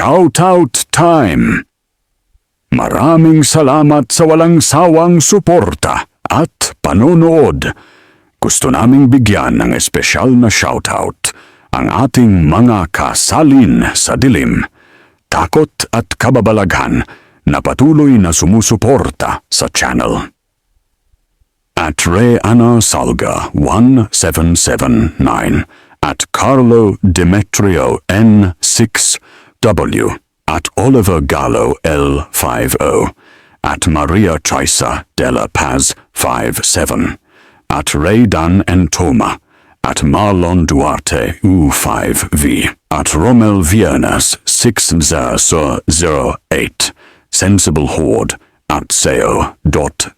Shoutout time! Maraming salamat sa walang sawang suporta at panonood. Gusto naming bigyan ng espesyal na shoutout ang ating mga kasalin sa dilim, takot at kababalaghan na patuloy na sumusuporta sa channel. At Ray Ana Salga 1779, at Carlo Demetrio N6W, at Oliver Gallo L50, at Maria Chaisa de la Paz 57, at Raydan Entoma, at Marlon Duarte U5V, at Romel Vienas 6008, Sensible Horde, at Seo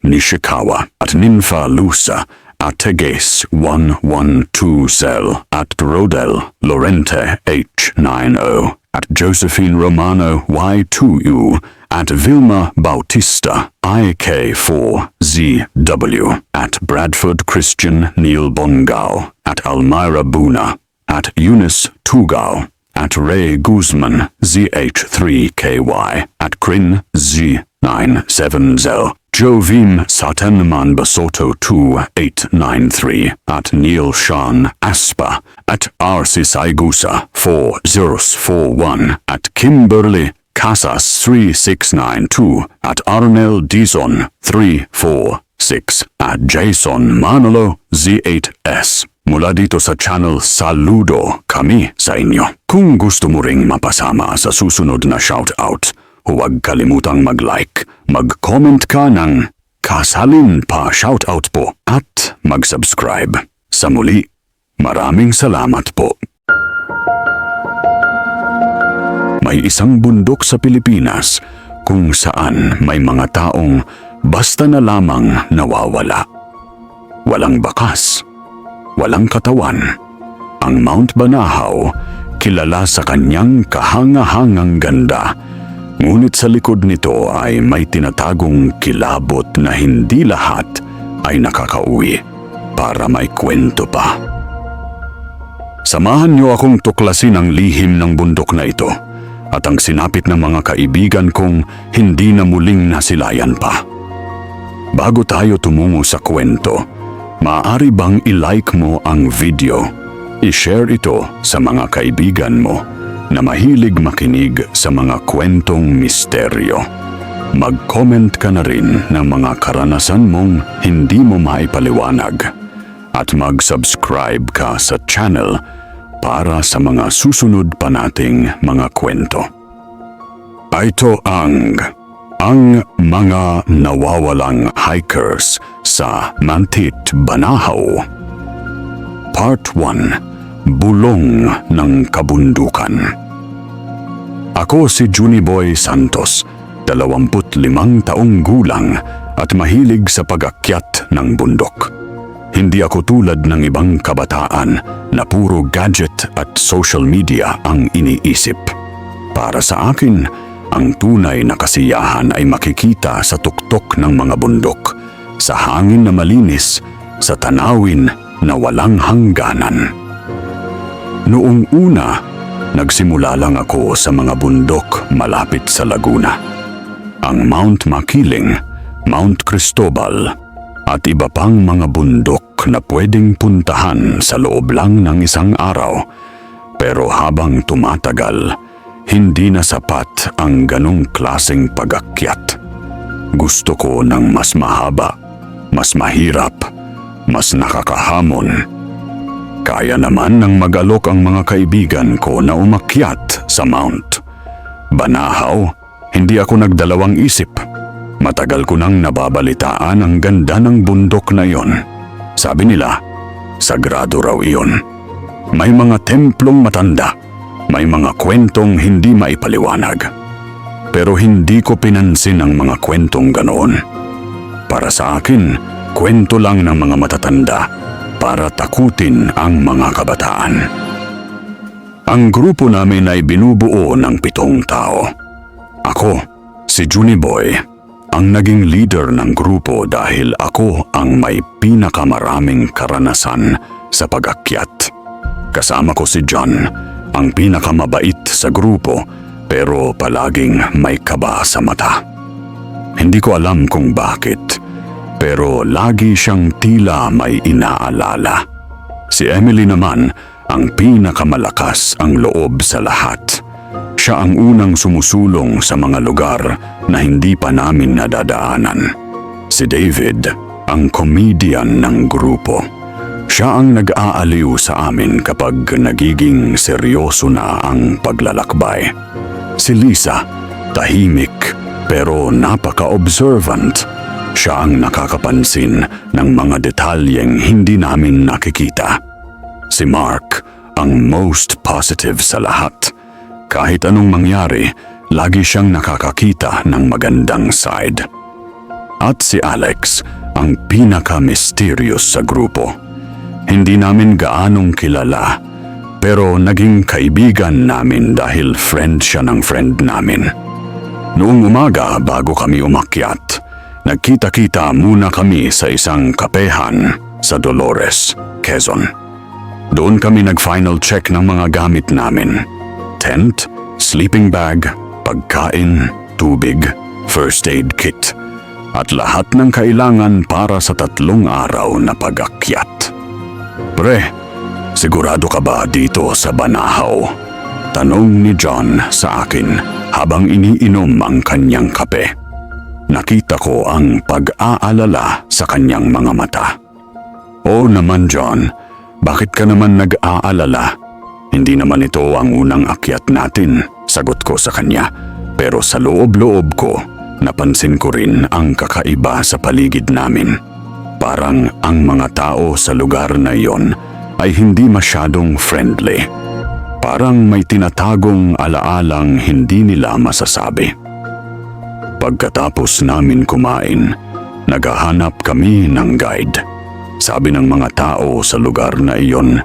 Nishikawa, at Ninfa Lusa, at Teges 112 Cell, at Rodel Lorente H90, at Josephine Romano Y2U, at Vilma Bautista IK4ZW, at Bradford Christian Neil Bongao, at Almira Buna, at Eunice Tugao, at Ray Guzman ZH3KY, at Krin Z97Zel, Jovim Satanman Basoto 2893, at Neil Shan Aspa, at RC Saigusa 4041, at Kimberly Casas 3692, at Arnel Dizon 346, at Jason Manolo Z8S. Mula dito sa channel, saludo kami sa inyo. Kung gusto mo ring mapasama sa susunod na shoutout, huwag kalimutang mag-like, mag-comment ka ng kasalin pa shoutout po at mag-subscribe. Sa muli, maraming salamat po. May isang bundok sa Pilipinas kung saan may mga taong basta na lamang nawawala. Walang bakas, walang katawan. Ang Mount Banahaw, kilala sa kanyang kahanga-hangang ganda. Ngunit sa likod nito ay may tinatagong kilabot na hindi lahat ay nakakauwi para may kwento pa. Samahan niyo akong tuklasin ang lihim ng bundok na ito at ang sinapit ng mga kaibigan kong hindi na muling nasilayan pa. Bago tayo tumungo sa kwento, maaari bang i-like mo ang video? I-share ito sa mga kaibigan mo na mahilig makinig sa mga kwentong misteryo. Mag-comment ka na rin ng mga karanasan mong hindi mo maipaliwanag at mag-subscribe ka sa channel para sa mga susunod pa nating mga kwento. Ito ang mga nawawalang hikers sa Mantit Banahaw. Part 1. Bulong ng Kabundukan. Ako si Juniboy Santos, 25 taong gulang at mahilig sa pag-akyat ng bundok. Hindi ako tulad ng ibang kabataan na puro gadget at social media ang iniisip. Para sa akin, ang tunay na kasiyahan ay makikita sa tuktok ng mga bundok, sa hangin na malinis, sa tanawin na walang hangganan. Noong una, nagsimula lang ako sa mga bundok malapit sa Laguna. Ang Mount Makiling, Mount Cristobal, at iba pang mga bundok na pwedeng puntahan sa loob lang ng isang araw. Pero habang tumatagal, hindi na sapat ang ganong klaseng pag-akyat. Gusto ko ng mas mahaba, mas mahirap, mas nakakahamon. Kaya naman ng mag-alok ang mga kaibigan ko na umakyat sa Mount Banahaw. Hindi ako nagdalawang isip. Matagal ko nang nababalitaan ang ganda ng bundok na iyon. Sabi nila, sagrado raw iyon. May mga templong matanda, may mga kwentong hindi maipaliwanag. Pero hindi ko pinansin ang mga kwentong ganoon. Para sa akin, kwento lang ng mga matatanda para takutin ang mga kabataan. Ang grupo namin ay binubuo ng 7 tao. Ako, si Juniboy, ang naging leader ng grupo dahil ako ang may pinakamaraming karanasan sa pag-akyat. Kasama ko si John, ang pinakamabait sa grupo pero palaging may kaba sa mata. Hindi ko alam kung bakit, pero lagi siyang tila may inaalala. Si Emily naman ang pinakamalakas ang loob sa lahat. Siya ang unang sumusulong sa mga lugar na hindi pa namin nadadaanan. Si David, ang comedian ng grupo. Siya ang nag-aaliw sa amin kapag nagiging seryoso na ang paglalakbay. Si Lisa, tahimik pero napaka-observant. Siya ang nakakapansin ng mga detalyeng hindi namin nakikita. Si Mark, ang most positive sa lahat. Kahit anong mangyari, lagi siyang nakakakita ng magandang side. At si Alex, ang pinaka-mysterious sa grupo. Hindi namin gaanong kilala, pero naging kaibigan namin dahil friend siya ng friend namin. Noong umaga bago kami umakyat, nagkita-kita muna kami sa isang kapehan sa Dolores, Quezon. Doon kami nag-final check ng mga gamit namin. Tent, sleeping bag, pagkain, tubig, first aid kit, at lahat ng kailangan para sa 3 araw na pag-akyat. Pre, sigurado ka ba dito sa Banahaw? Tanong ni John sa akin habang iniinom ang kanyang kape. Nakita ko ang pag-aalala sa kanyang mga mata. Oo naman John, bakit ka naman nag-aalala? Hindi naman ito ang unang akyat natin, sagot ko sa kanya. Pero sa loob-loob ko, napansin ko rin ang kakaiba sa paligid namin. Parang ang mga tao sa lugar na iyon ay hindi masyadong friendly. Parang may tinatagong alaalang hindi nila masasabi. Pagkatapos namin kumain, naghahanap kami ng guide. Sabi ng mga tao sa lugar na iyon,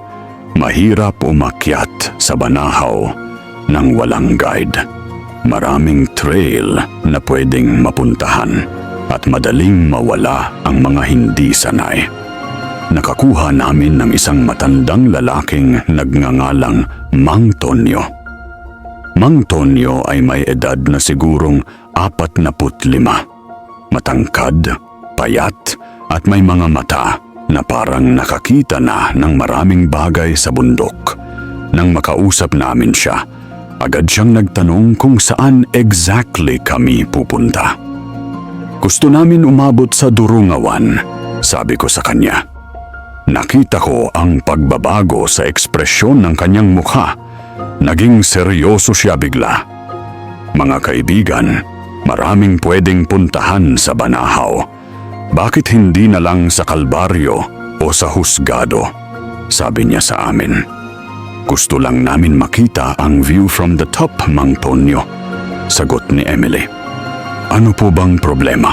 mahirap umakyat sa Banahaw nang walang guide. Maraming trail na pwedeng mapuntahan at madaling mawala ang mga hindi sanay. Nakakuha namin ng isang matandang lalaking nagngangalang Mang Tonyo. Mang Tonyo ay may edad na sigurong 45. Matangkad, payat at may mga mata na parang nakakita na ng maraming bagay sa bundok. Nang makausap namin siya, agad siyang nagtanong kung saan exactly kami pupunta. Gusto namin umabot sa Durungawan, sabi ko sa kanya. Nakita ko ang pagbabago sa ekspresyon ng kanyang mukha. Naging seryoso siya bigla. Mga kaibigan, maraming pwedeng puntahan sa Banahaw. Bakit hindi na lang sa Kalbaryo o sa Husgado? Sabi niya sa amin. Gusto lang namin makita ang view from the top, Mang Tonyo, sagot ni Emily. Ano po bang problema?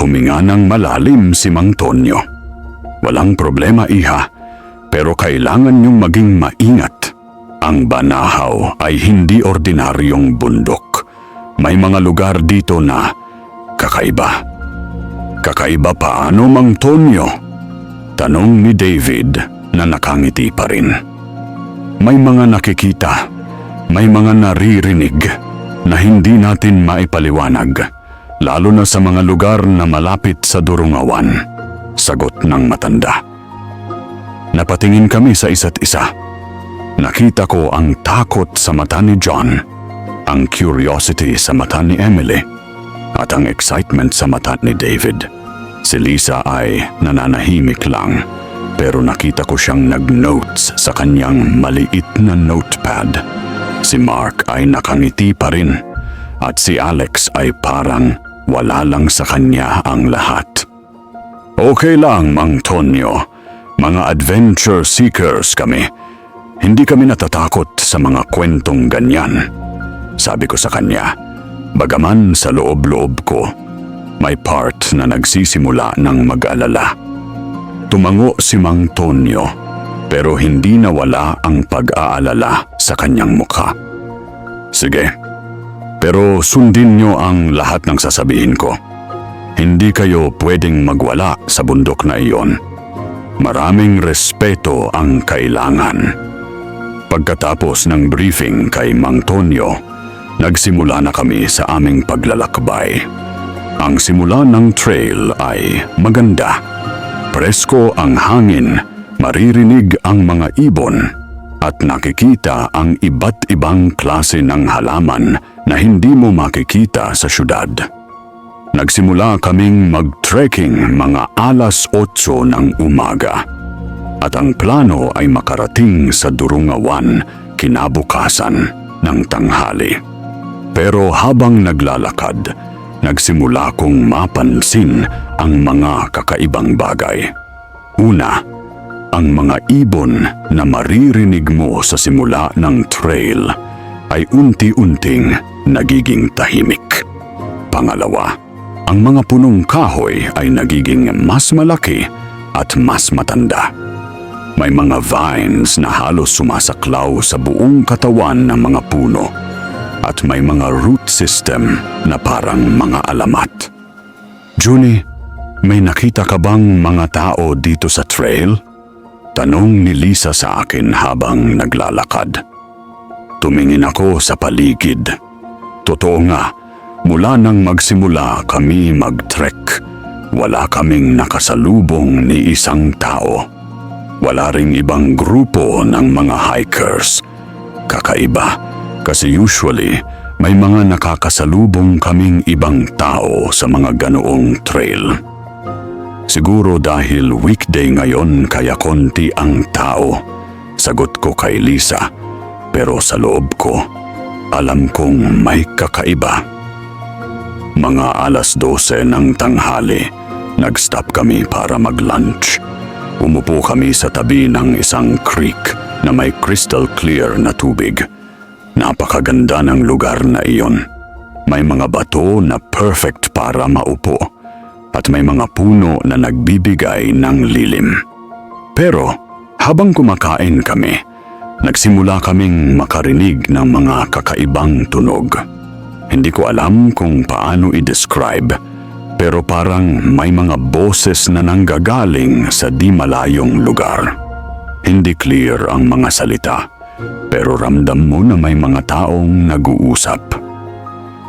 Huminga ng malalim si Mang Tonyo. Walang problema, iha, pero kailangan niyong maging maingat. Ang Banahaw ay hindi ordinaryong bundok. May mga lugar dito na kakaiba. Kakaiba paano, Mang Tonyo? Tanong ni David na nakangiti pa rin. May mga nakikita, may mga naririnig na hindi natin maipaliwanag, lalo na sa mga lugar na malapit sa Durungawan, sagot ng matanda. Napatingin kami sa isa't isa. Nakita ko ang takot sa mata ni John, ang curiosity sa mata ni Emily, at ang excitement sa mata ni David. Si Lisa ay nananahimik lang, pero nakita ko siyang nag-notes sa kanyang maliit na notepad. Si Mark ay nakangiti pa rin, at si Alex ay parang wala lang sa kanya ang lahat. Okay lang, Mang Tonyo. Mga adventure seekers kami. Hindi kami natatakot sa mga kwentong ganyan. Sabi ko sa kanya, bagaman sa loob-loob ko, may part na nagsisimula ng mag-alala. Tumango si Mang Tonyo, pero hindi nawala ang pag-aalala sa kanyang mukha. Sige, pero sundin niyo ang lahat ng sasabihin ko. Hindi kayo pwedeng magwala sa bundok na iyon. Maraming respeto ang kailangan. Pagkatapos ng briefing kay Mang Tonyo, nagsimula na kami sa aming paglalakbay. Ang simula ng trail ay maganda. Presko ang hangin, maririnig ang mga ibon, at nakikita ang iba't ibang klase ng halaman na hindi mo makikita sa syudad. Nagsimula kaming mag-trekking mga alas 8 ng umaga. At ang plano ay makarating sa Durungawan kinabukasan ng tanghali. Pero habang naglalakad, nagsimula kong mapansin ang mga kakaibang bagay. Una, ang mga ibon na maririnig mo sa simula ng trail ay unti-unting nagiging tahimik. Pangalawa, ang mga punong kahoy ay nagiging mas malaki at mas matanda. May mga vines na halos sumasaklaw sa buong katawan ng mga puno at may mga root system na parang mga alamat. Junie, may nakita ka bang mga tao dito sa trail? Tanong ni Lisa sa akin habang naglalakad. Tumingin ako sa paligid. Totoo nga, mula nang magsimula kami mag-trek, wala kaming nakasalubong ni isang tao. Wala ring ibang grupo ng mga hikers. Kakaiba, kasi usually may mga nakakasalubong kaming ibang tao sa mga ganoong trail. Siguro dahil weekday ngayon kaya konti ang tao, sagot ko kay Lisa. Pero sa loob ko, alam kong may kakaiba. Mga alas 12 ng tanghali, nag-stop kami para mag-lunch. Umupo kami sa tabi ng isang creek na may crystal clear na tubig. Napakaganda ng lugar na iyon. May mga bato na perfect para maupo at may mga puno na nagbibigay ng lilim. Pero habang kumakain kami, nagsimula kaming makarinig ng mga kakaibang tunog. Hindi ko alam kung paano i-describe, pero parang may mga boses na nanggagaling sa di malayong lugar. Hindi clear ang mga salita, pero ramdam mo na may mga taong nag-uusap.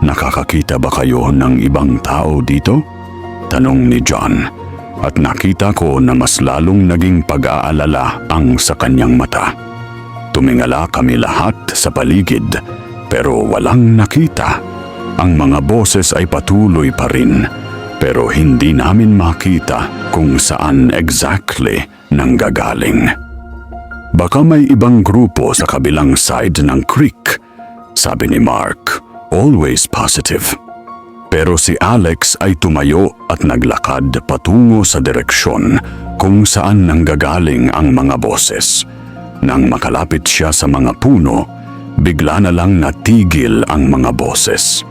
Nakakakita ba kayo ng ibang tao dito? Tanong ni John, at nakita ko na mas lalong naging pag-aalala ang sa kanyang mata. Tumingala kami lahat sa paligid, pero walang nakita. Ang mga boses ay patuloy pa rin, pero hindi namin makita kung saan exactly nanggagaling. Baka may ibang grupo sa kabilang side ng creek, sabi ni Mark, always positive. Pero si Alex ay tumayo at naglakad patungo sa direksyon kung saan nanggagaling ang mga boses. Nang makalapit siya sa mga puno, bigla na lang natigil ang mga boses.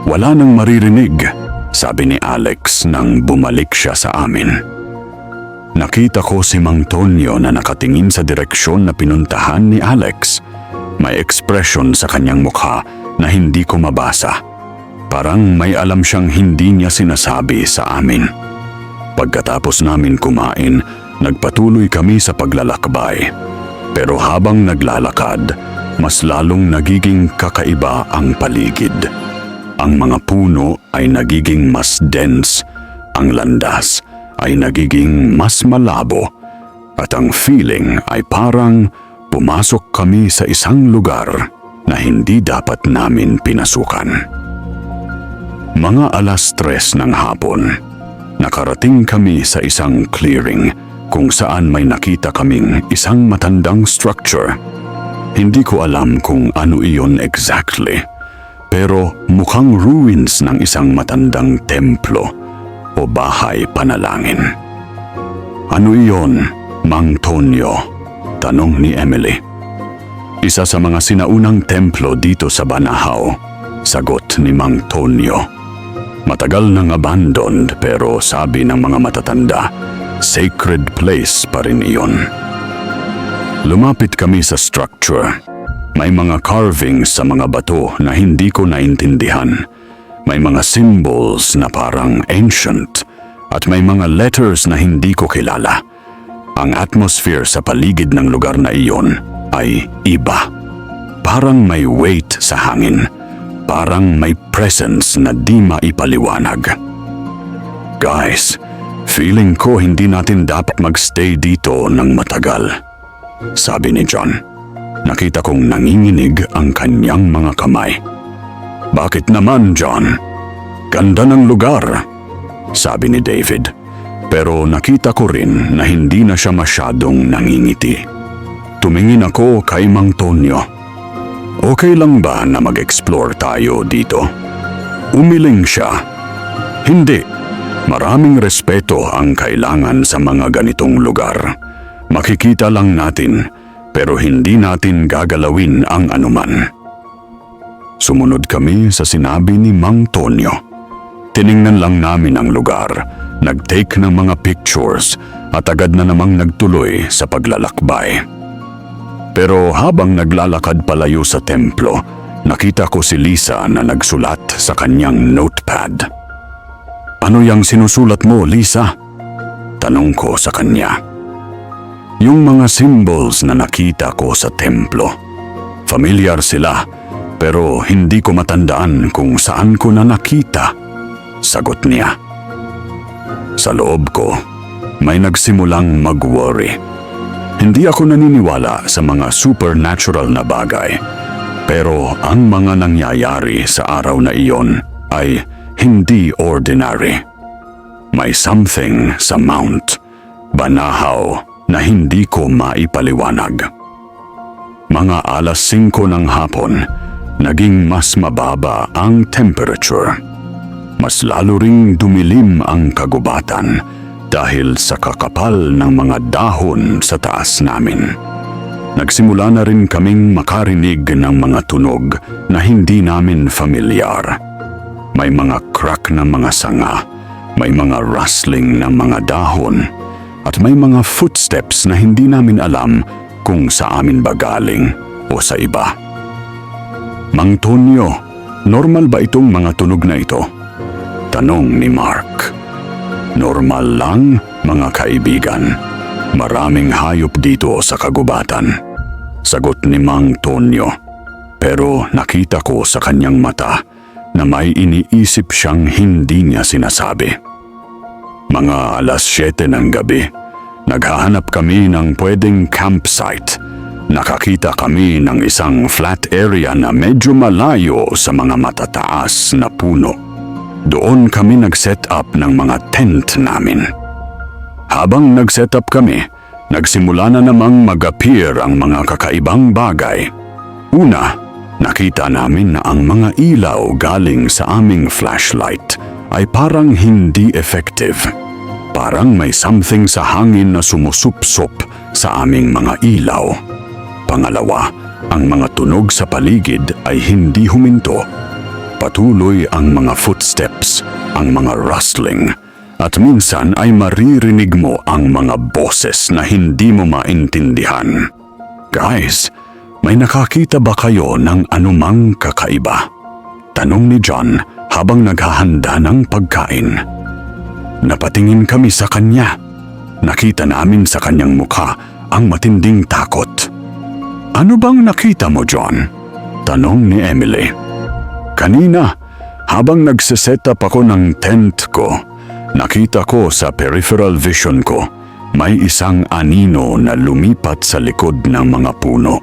Wala nang maririnig, sabi ni Alex nang bumalik siya sa amin. Nakita ko si Mang Tonyo na nakatingin sa direksyon na pinuntahan ni Alex. May ekspresyon sa kanyang mukha na hindi ko mabasa. Parang may alam siyang hindi niya sinasabi sa amin. Pagkatapos namin kumain, nagpatuloy kami sa paglalakbay. Pero habang naglalakad, mas lalong nagiging kakaiba ang paligid. Ang mga puno ay nagiging mas dense, ang landas ay nagiging mas malabo, at ang feeling ay parang pumasok kami sa isang lugar na hindi dapat namin pinasukan. Mga alas 3 ng hapon, nakarating kami sa isang clearing kung saan may nakita kaming isang matandang structure. Hindi ko alam kung ano iyon exactly, pero mukhang ruins ng isang matandang templo o bahay panalangin. Ano iyon, Mang Tonyo? Tanong ni Emily. Isa sa mga sinaunang templo dito sa Banahaw, sagot ni Mang Tonyo. Matagal nang abandoned pero sabi ng mga matatanda, sacred place pa rin iyon. Lumapit kami sa structure. May mga carvings sa mga bato na hindi ko naintindihan. May mga symbols na parang ancient at may mga letters na hindi ko kilala. Ang atmosphere sa paligid ng lugar na iyon ay iba. Parang may weight sa hangin, parang may presence na di maipaliwanag. Guys, feeling ko hindi natin dapat magstay dito ng matagal, sabi ni John. Nakita kong nanginginig ang kanyang mga kamay. Bakit naman, John? Ganda ng lugar, sabi ni David. Pero nakita ko rin na hindi na siya masyadong nangingiti. Tumingin ako kay Mang Tonyo. Okay lang ba na mag-explore tayo dito? Umiling siya. Hindi. Maraming respeto ang kailangan sa mga ganitong lugar. Makikita lang natin, pero hindi natin gagalawin ang anuman. Sumunod kami sa sinabi ni Mang Tonyo. Tiningnan lang namin ang lugar, nag-take ng mga pictures at agad na namang nagtuloy sa paglalakbay. Pero habang naglalakad palayo sa templo, nakita ko si Lisa na nagsulat sa kanyang notepad. Ano yang sinusulat mo, Lisa? Tanong ko sa kanya. Yung mga symbols na nakita ko sa templo. Familiar sila, pero hindi ko matandaan kung saan ko na nakita, sagot niya. Sa loob ko, may nagsimulang mag-worry. Hindi ako naniniwala sa mga supernatural na bagay, pero ang mga nangyayari sa araw na iyon ay hindi ordinary. May something sa Mount Banahaw na hindi ko maipaliwanag. Mga alas 5 ng hapon, naging mas mababa ang temperature. Mas lalo ring dumilim ang kagubatan dahil sa kakapal ng mga dahon sa taas namin. Nagsimula na rin kaming makarinig ng mga tunog na hindi namin familiar. May mga crack ng mga sanga, may mga rustling ng mga dahon, at may mga footsteps na hindi namin alam kung sa amin ba galing o sa iba. Mang Tonyo, normal ba itong mga tunog na ito? Tanong ni Mark. Normal lang, mga kaibigan. Maraming hayop dito sa kagubatan, sagot ni Mang Tonyo. Pero nakita ko sa kanyang mata na may iniisip siyang hindi niya sinasabi. Mga alas 7 ng gabi, naghahanap kami ng pwedeng campsite. Nakakita kami ng isang flat area na medyo malayo sa mga matataas na puno. Doon kami nag-set up ng mga tent namin. Habang nag-set up kami, nagsimula na namang mag-appear ang mga kakaibang bagay. Una, nakita namin na ang mga ilaw galing sa aming flashlight ay parang hindi effective. Parang may something sa hangin na sumusupsop sa aming mga ilaw. Pangalawa, ang mga tunog sa paligid ay hindi huminto. Patuloy ang mga footsteps, ang mga rustling, at minsan ay maririnig mo ang mga boses na hindi mo maintindihan. Guys, may nakakita ba kayo ng anumang kakaiba? Tanong ni John habang naghahanda ng pagkain. Napatingin kami sa kanya. Nakita namin sa kanyang mukha ang matinding takot. Ano bang nakita mo, John? Tanong ni Emily. Kanina, habang nagsiset up ako ng tent ko, nakita ko sa peripheral vision ko may isang anino na lumipat sa likod ng mga puno.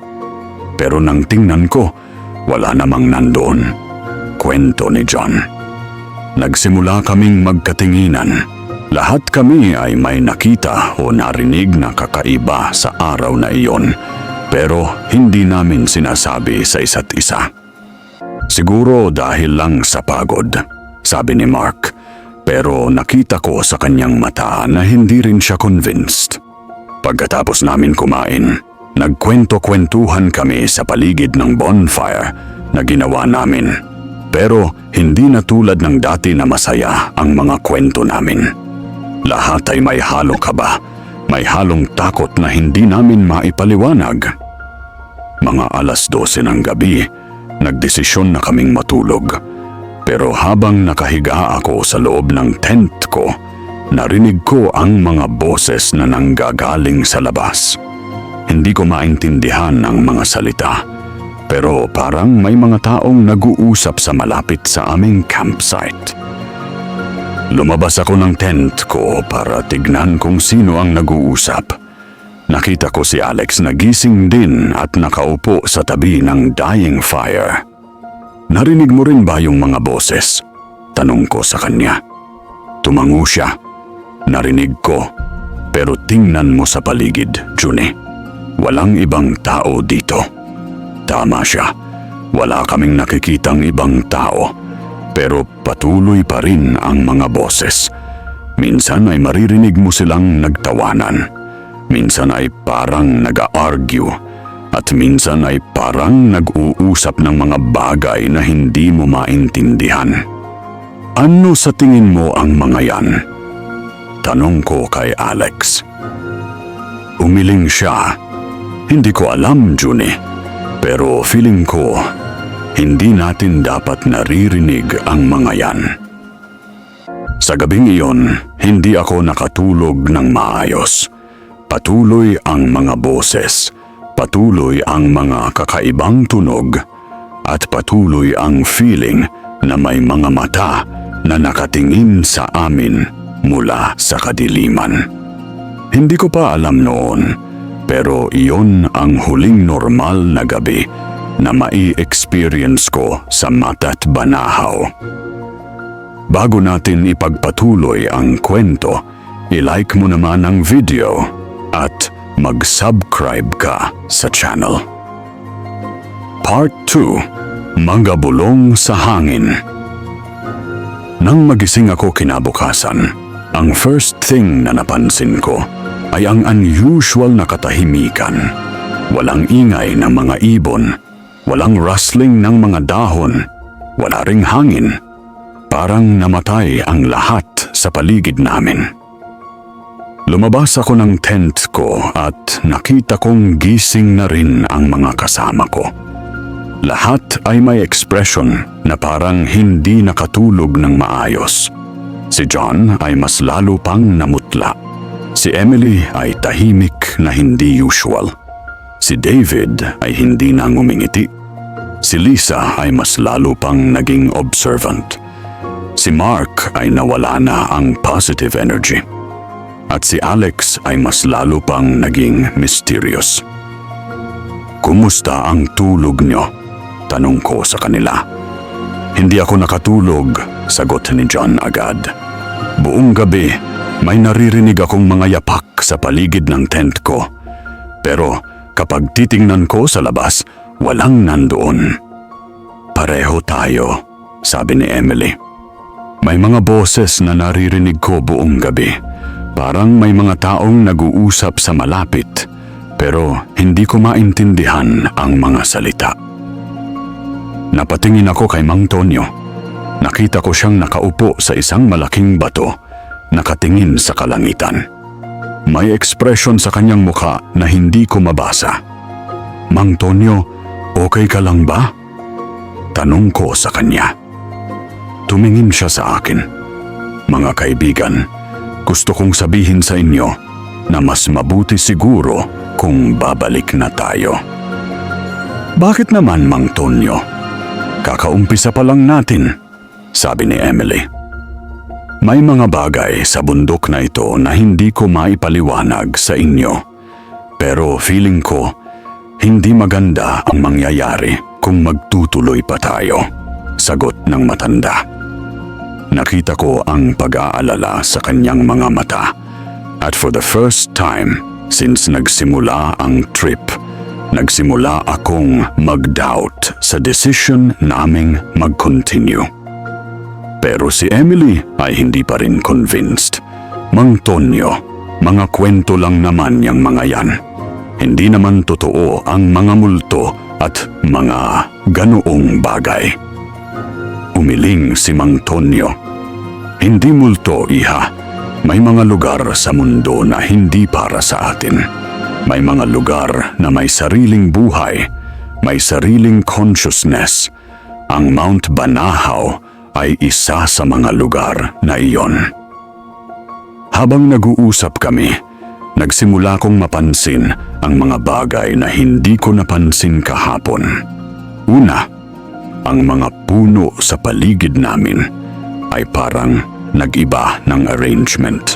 Pero nang tingnan ko, wala namang nandoon. Kwento ni John. Nagsimula kaming magkatinginan. Lahat kami ay may nakita o narinig na kakaiba sa araw na iyon, pero hindi namin sinasabi sa isa't isa. Siguro dahil lang sa pagod, sabi ni Mark, pero nakita ko sa kanyang mata na hindi rin siya convinced. Pagkatapos namin kumain, nagkwento-kwentuhan kami sa paligid ng bonfire na ginawa namin. Pero hindi na tulad ng dati na masaya ang mga kwento namin. Lahat ay may halong kaba, may halong takot na hindi namin maipaliwanag. Mga alas 12 ng gabi, nagdesisyon na kaming matulog. Pero habang nakahiga ako sa loob ng tent ko, narinig ko ang mga boses na nanggagaling sa labas. Hindi ko maintindihan ang mga salita, Pero parang may mga taong nag-uusap sa malapit sa aming campsite. Lumabas ako ng tent ko para tignan kung sino ang nag-uusap. Nakita ko si Alex na gising din at nakaupo sa tabi ng dying fire. Narinig mo rin ba yung mga boses? Tanong ko sa kanya. Tumango siya. Narinig ko. Pero tingnan mo sa paligid, Juni. Walang ibang tao dito. Tama siya. Wala kaming nakikitang ibang tao. Pero patuloy pa rin ang mga boses. Minsan ay maririnig mo silang nagtawanan. Minsan ay parang nag-argue. At minsan ay parang nag-uusap ng mga bagay na hindi mo maintindihan. Ano sa tingin mo ang mga yan? Tanong ko kay Alex. Umiling siya. Hindi ko alam, Juni. Pero feeling ko, hindi natin dapat naririnig ang mga yan. Sa gabing iyon, hindi ako nakatulog ng maayos. Patuloy ang mga boses, patuloy ang mga kakaibang tunog, at patuloy ang feeling na may mga mata na nakatingin sa amin mula sa kadiliman. Hindi ko pa alam noon, pero iyon ang huling normal na gabi na mai-experience ko sa Matat Banahaw. Bago natin ipagpatuloy ang kwento, i-like mo naman ang video at mag-subscribe ka sa channel. Part 2. Magabulong sa hangin. Nang magising ako kinabukasan, ang first thing na napansin ko ay ang unusual na katahimikan. Walang ingay ng mga ibon, walang rustling ng mga dahon, wala ring hangin. Parang namatay ang lahat sa paligid namin. Lumabas ako ng tent ko at nakita kong gising na rin ang mga kasama ko. Lahat ay may expression na parang hindi nakatulog ng maayos. Si John ay mas lalo pang namutla. Si Emily ay tahimik na hindi usual. Si David ay hindi na ngumingiti. Si Lisa ay mas lalo pang naging observant. Si Mark ay nawala na ang positive energy. At si Alex ay mas lalo pang naging mysterious. Kumusta ang tulog nyo? Tanong ko sa kanila. Hindi ako nakatulog, sagot ni John agad. Buong gabi, may naririnig akong mga yapak sa paligid ng tent ko. Pero kapag titingnan ko sa labas, walang nandoon. Pareho tayo, sabi ni Emily. May mga boses na naririnig ko buong gabi. Parang may mga taong nag-uusap sa malapit, pero hindi ko maintindihan ang mga salita. Napatingin ako kay Mang Tonyo. Nakita ko siyang nakaupo sa isang malaking bato, nakatingin sa kalangitan. May ekspresyon sa kanyang mukha na hindi ko mabasa. Mang Tonyo, okay ka lang ba? Tanong ko sa kanya. Tumingin siya sa akin. Mga kaibigan, gusto kong sabihin sa inyo na mas mabuti siguro kung babalik na tayo. Bakit naman, Mang Tonyo? Kakaumpisa pa lang natin, sabi ni Emily. May mga bagay sa bundok na ito na hindi ko maipaliwanag sa inyo. Pero feeling ko, hindi maganda ang mangyayari kung magtutuloy pa tayo, sagot ng matanda. Nakita ko ang pag-aalala sa kanyang mga mata. At for the first time since nagsimula ang trip, nagsimula akong mag-doubt sa decision naming mag-continue. Pero si Emily ay hindi pa rin convinced. Mang Tonyo, mga kwento lang naman yang mga yan. Hindi naman totoo ang mga multo at mga ganoong bagay. Umiling si Mang Tonyo. Hindi multo, iha. May mga lugar sa mundo na hindi para sa atin. May mga lugar na may sariling buhay, may sariling consciousness. Ang Mount Banahaw ay isa sa mga lugar na iyon. Habang nag-uusap kami, nagsimula kong mapansin ang mga bagay na hindi ko napansin kahapon. Una, ang mga puno sa paligid namin ay parang nag-iba ng arrangement.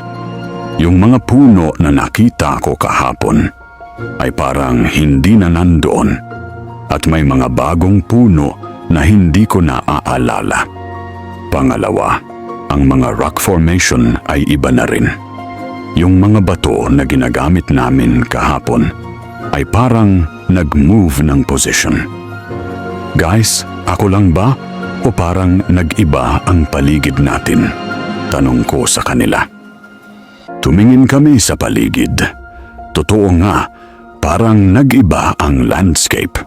Yung mga puno na nakita ko kahapon ay parang hindi na nandoon at may mga bagong puno na hindi ko naaalala. Pangalawa, ang mga rock formation ay iba na rin. Yung mga bato na ginagamit namin kahapon ay parang nag-move ng position. Guys, ako lang ba o parang nag-iba ang paligid natin? Tanong ko sa kanila. Tumingin kami sa paligid. Totoo nga, parang nag-iba ang landscape.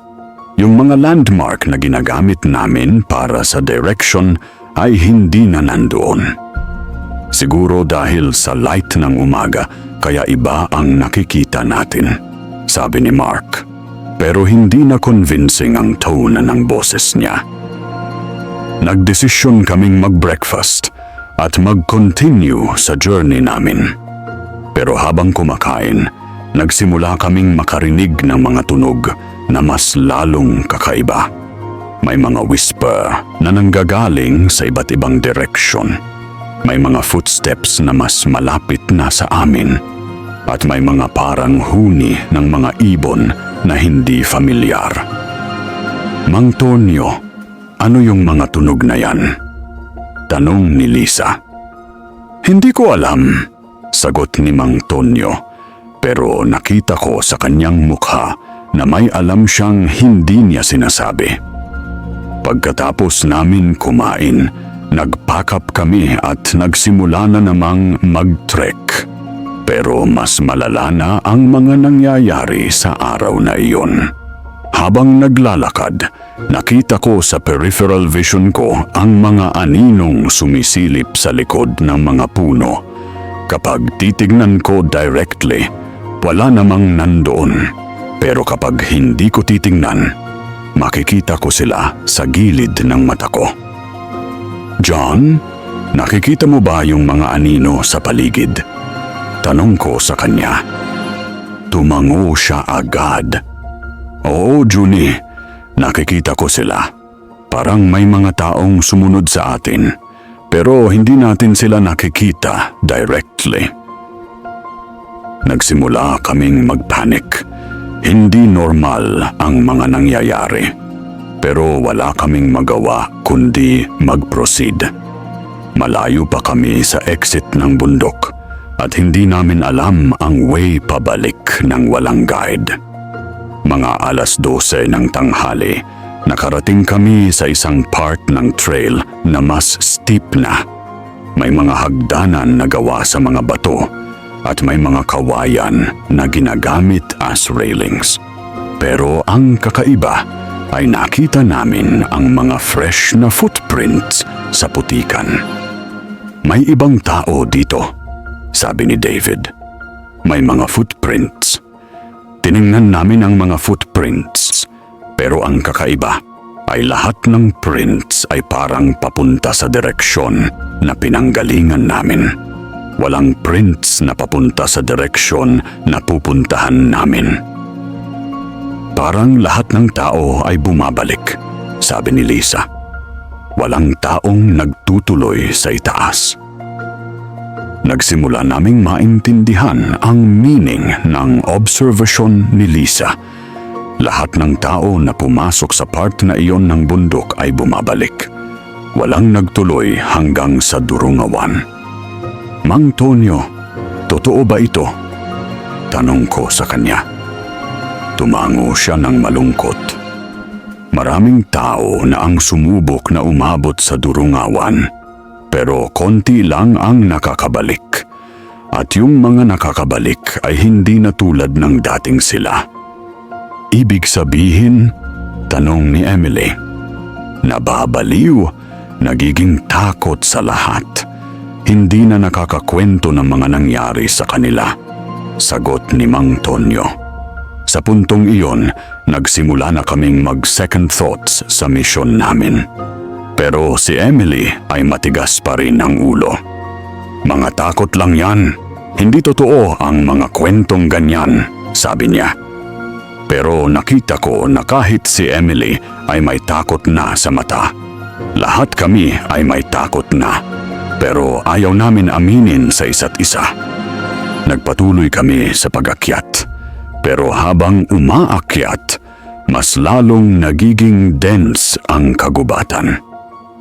Yung mga landmark na ginagamit namin para sa direction ay hindi na nandoon. Siguro dahil sa light ng umaga kaya iba ang nakikita natin, sabi ni Mark. Pero hindi na convincing ang tone ng boses niya. Nagdesisyon kaming mag-breakfast at mag-continue sa journey namin. Pero habang kumakain, nagsimula kaming makarinig ng mga tunog na mas lalong kakaiba. May mga whisper na nanggagaling sa iba't ibang direksyon. May mga footsteps na mas malapit na sa amin. At may mga parang huni ng mga ibon na hindi familiar. Mang Tonyo, ano yung mga tunog na yan? Tanong ni Lisa. Hindi ko alam, sagot ni Mang Tonyo, pero nakita ko sa kanyang mukha na may alam siyang hindi niya sinasabi. Pagkatapos namin kumain, nag-pack up kami at nagsimula na namang mag-trek. Pero mas malala na ang mga nangyayari sa araw na iyon. Habang naglalakad, nakita ko sa peripheral vision ko ang mga aninong sumisilip sa likod ng mga puno. Kapag titignan ko directly, wala namang nandoon. Pero kapag hindi ko titingnan, makikita ko sila sa gilid ng mata ko. John, nakikita mo ba yung mga anino sa paligid? Tanong ko sa kanya. Tumango siya agad. Oo, Junie, nakikita ko sila. Parang may mga taong sumunod sa atin, pero hindi natin sila nakikita directly. Nagsimula kaming magpanik. Hindi normal ang mga nangyayari, pero wala kaming magawa kundi mag-proceed. Malayo pa kami sa exit ng bundok. At hindi namin alam ang way pabalik ng walang guide. Mga 12:00 ng tanghali, nakarating kami sa isang part ng trail na mas steep na. May mga hagdanan na gawa sa mga bato at may mga kawayan na ginagamit as railings. Pero ang kakaiba ay nakita namin ang mga fresh na footprints sa putikan. May ibang tao dito, sabi ni David. May mga footprints. Tiningnan namin ang mga footprints, pero ang kakaiba ay lahat ng prints ay parang papunta sa direksyon na pinanggalingan namin. Walang prints na papunta sa direksyon na pupuntahan namin. Parang lahat ng tao ay bumabalik, sabi ni Lisa. Walang taong nagtutuloy sa itaas. Nagsimula naming maintindihan ang meaning ng observation ni Lisa. Lahat ng tao na pumasok sa part na iyon ng bundok ay bumabalik. Walang nagtuloy hanggang sa Durungawan. Mang Tonyo, totoo ba ito? Tanong ko sa kanya. Tumango siya ng malungkot. Maraming tao na ang sumubok na umabot sa Durungawan. Pero konti lang ang nakakabalik. At yung mga nakakabalik ay hindi na tulad ng dating sila. Ibig sabihin, tanong ni Emily, nababaliw, nagiging takot sa lahat. Hindi na nakakakwento ng mga nangyari sa kanila. Sagot ni Mang Tonyo. Sa puntong iyon, nagsimula na kaming mag-second thoughts sa misyon namin. Pero si Emily ay matigas pa rin ang ulo. Mga takot lang yan. Hindi totoo ang mga kwentong ganyan, sabi niya. Pero nakita ko na kahit si Emily ay may takot na sa mata. Lahat kami ay may takot na. Pero ayaw namin aminin sa isa't isa. Nagpatuloy kami sa pag-akyat. Pero habang umaakyat, mas lalong nagiging dense ang kagubatan.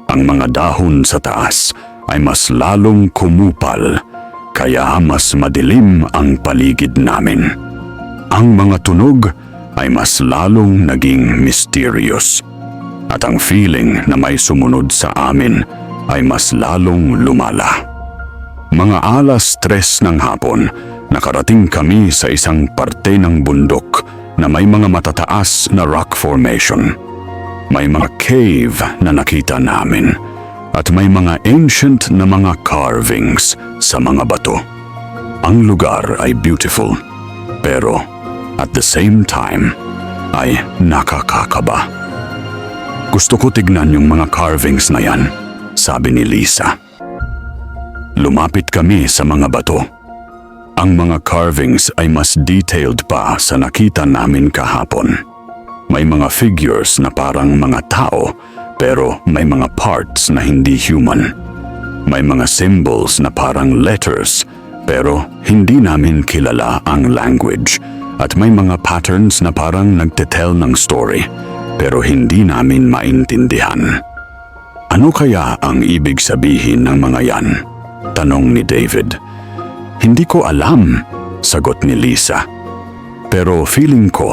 Ang mga dahon sa taas ay mas lalong kumupal, kaya mas madilim ang paligid namin. Ang mga tunog ay mas lalong naging mysterious. At ang feeling na may sumunod sa amin ay mas lalong lumala. Mga 3:00 ng hapon, nakarating kami sa isang parte ng bundok na may mga matataas na rock formation. May mga cave na nakita namin at may mga ancient na mga carvings sa mga bato. Ang lugar ay beautiful, pero at the same time ay nakakakaba. Gusto ko tignan yung mga carvings na yan, sabi ni Lisa. Lumapit kami sa mga bato. Ang mga carvings ay mas detailed pa sa nakita namin kahapon. May mga figures na parang mga tao, pero may mga parts na hindi human. May mga symbols na parang letters, pero hindi namin kilala ang language. At may mga patterns na parang nagtetell ng story, pero hindi namin maintindihan. Ano kaya ang ibig sabihin ng mga yan? Tanong ni David. Hindi ko alam, sagot ni Lisa. Pero feeling ko,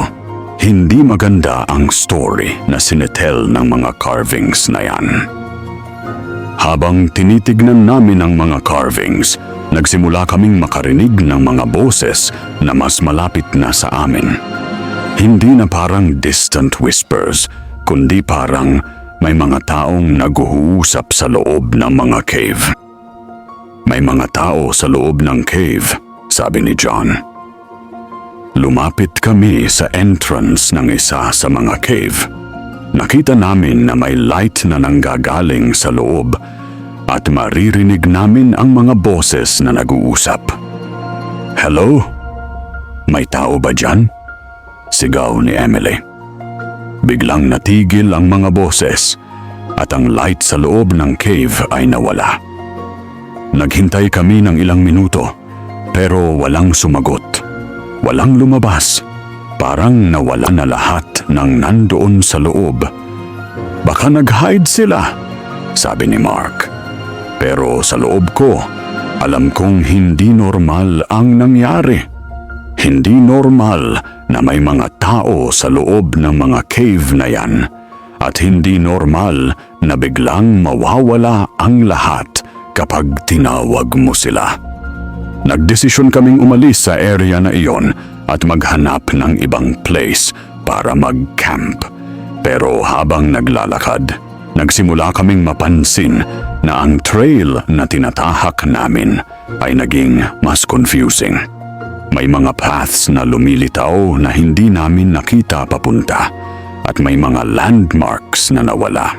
hindi maganda ang story na sinetel ng mga carvings na yan. Habang tinitignan namin ang mga carvings, nagsimula kaming makarinig ng mga boses na mas malapit na sa amin. Hindi na parang distant whispers, kundi parang may mga taong nag-uusap sa loob ng mga cave. May mga tao sa loob ng cave, sabi ni John. Lumapit kami sa entrance ng isa sa mga cave. Nakita namin na may light na nanggagaling sa loob at maririnig namin ang mga boses na nag-uusap. Hello? May tao ba dyan? Sigaw ni Emily. Biglang natigil ang mga boses at ang light sa loob ng cave ay nawala. Naghintay kami ng ilang minuto pero walang sumagot. Walang lumabas. Parang nawala na lahat ng nandoon sa loob. Baka nag-hide sila, sabi ni Mark. Pero sa loob ko, alam kong hindi normal ang nangyari. Hindi normal na may mga tao sa loob ng mga cave na yan. At hindi normal na biglang mawawala ang lahat kapag tinawag mo sila. Nagdesisyon kaming umalis sa area na iyon at maghanap ng ibang place para mag-camp. Pero habang naglalakad, nagsimula kaming mapansin na ang trail na tinatahak namin ay naging mas confusing. May mga paths na lumilitaw na hindi namin nakita papunta at may mga landmarks na nawala.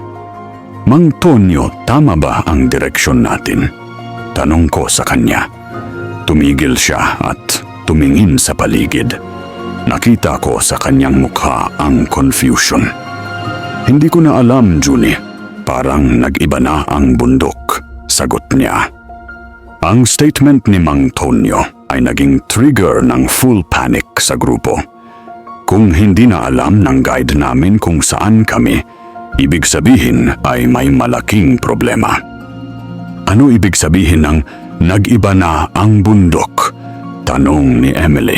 Mang Tonyo, tama ba ang direksyon natin? Tanong ko sa kanya. Tumigil siya at tumingin sa paligid. Nakita ko sa kanyang mukha ang confusion. Hindi ko na alam, Junie. Parang nag-iba na ang bundok, sagot niya. Ang statement ni Mang Tonyo ay naging trigger ng full panic sa grupo. Kung hindi na alam ng guide namin kung saan kami, ibig sabihin ay may malaking problema. Ano ibig sabihin ng nag-iba na ang bundok? Tanong ni Emily.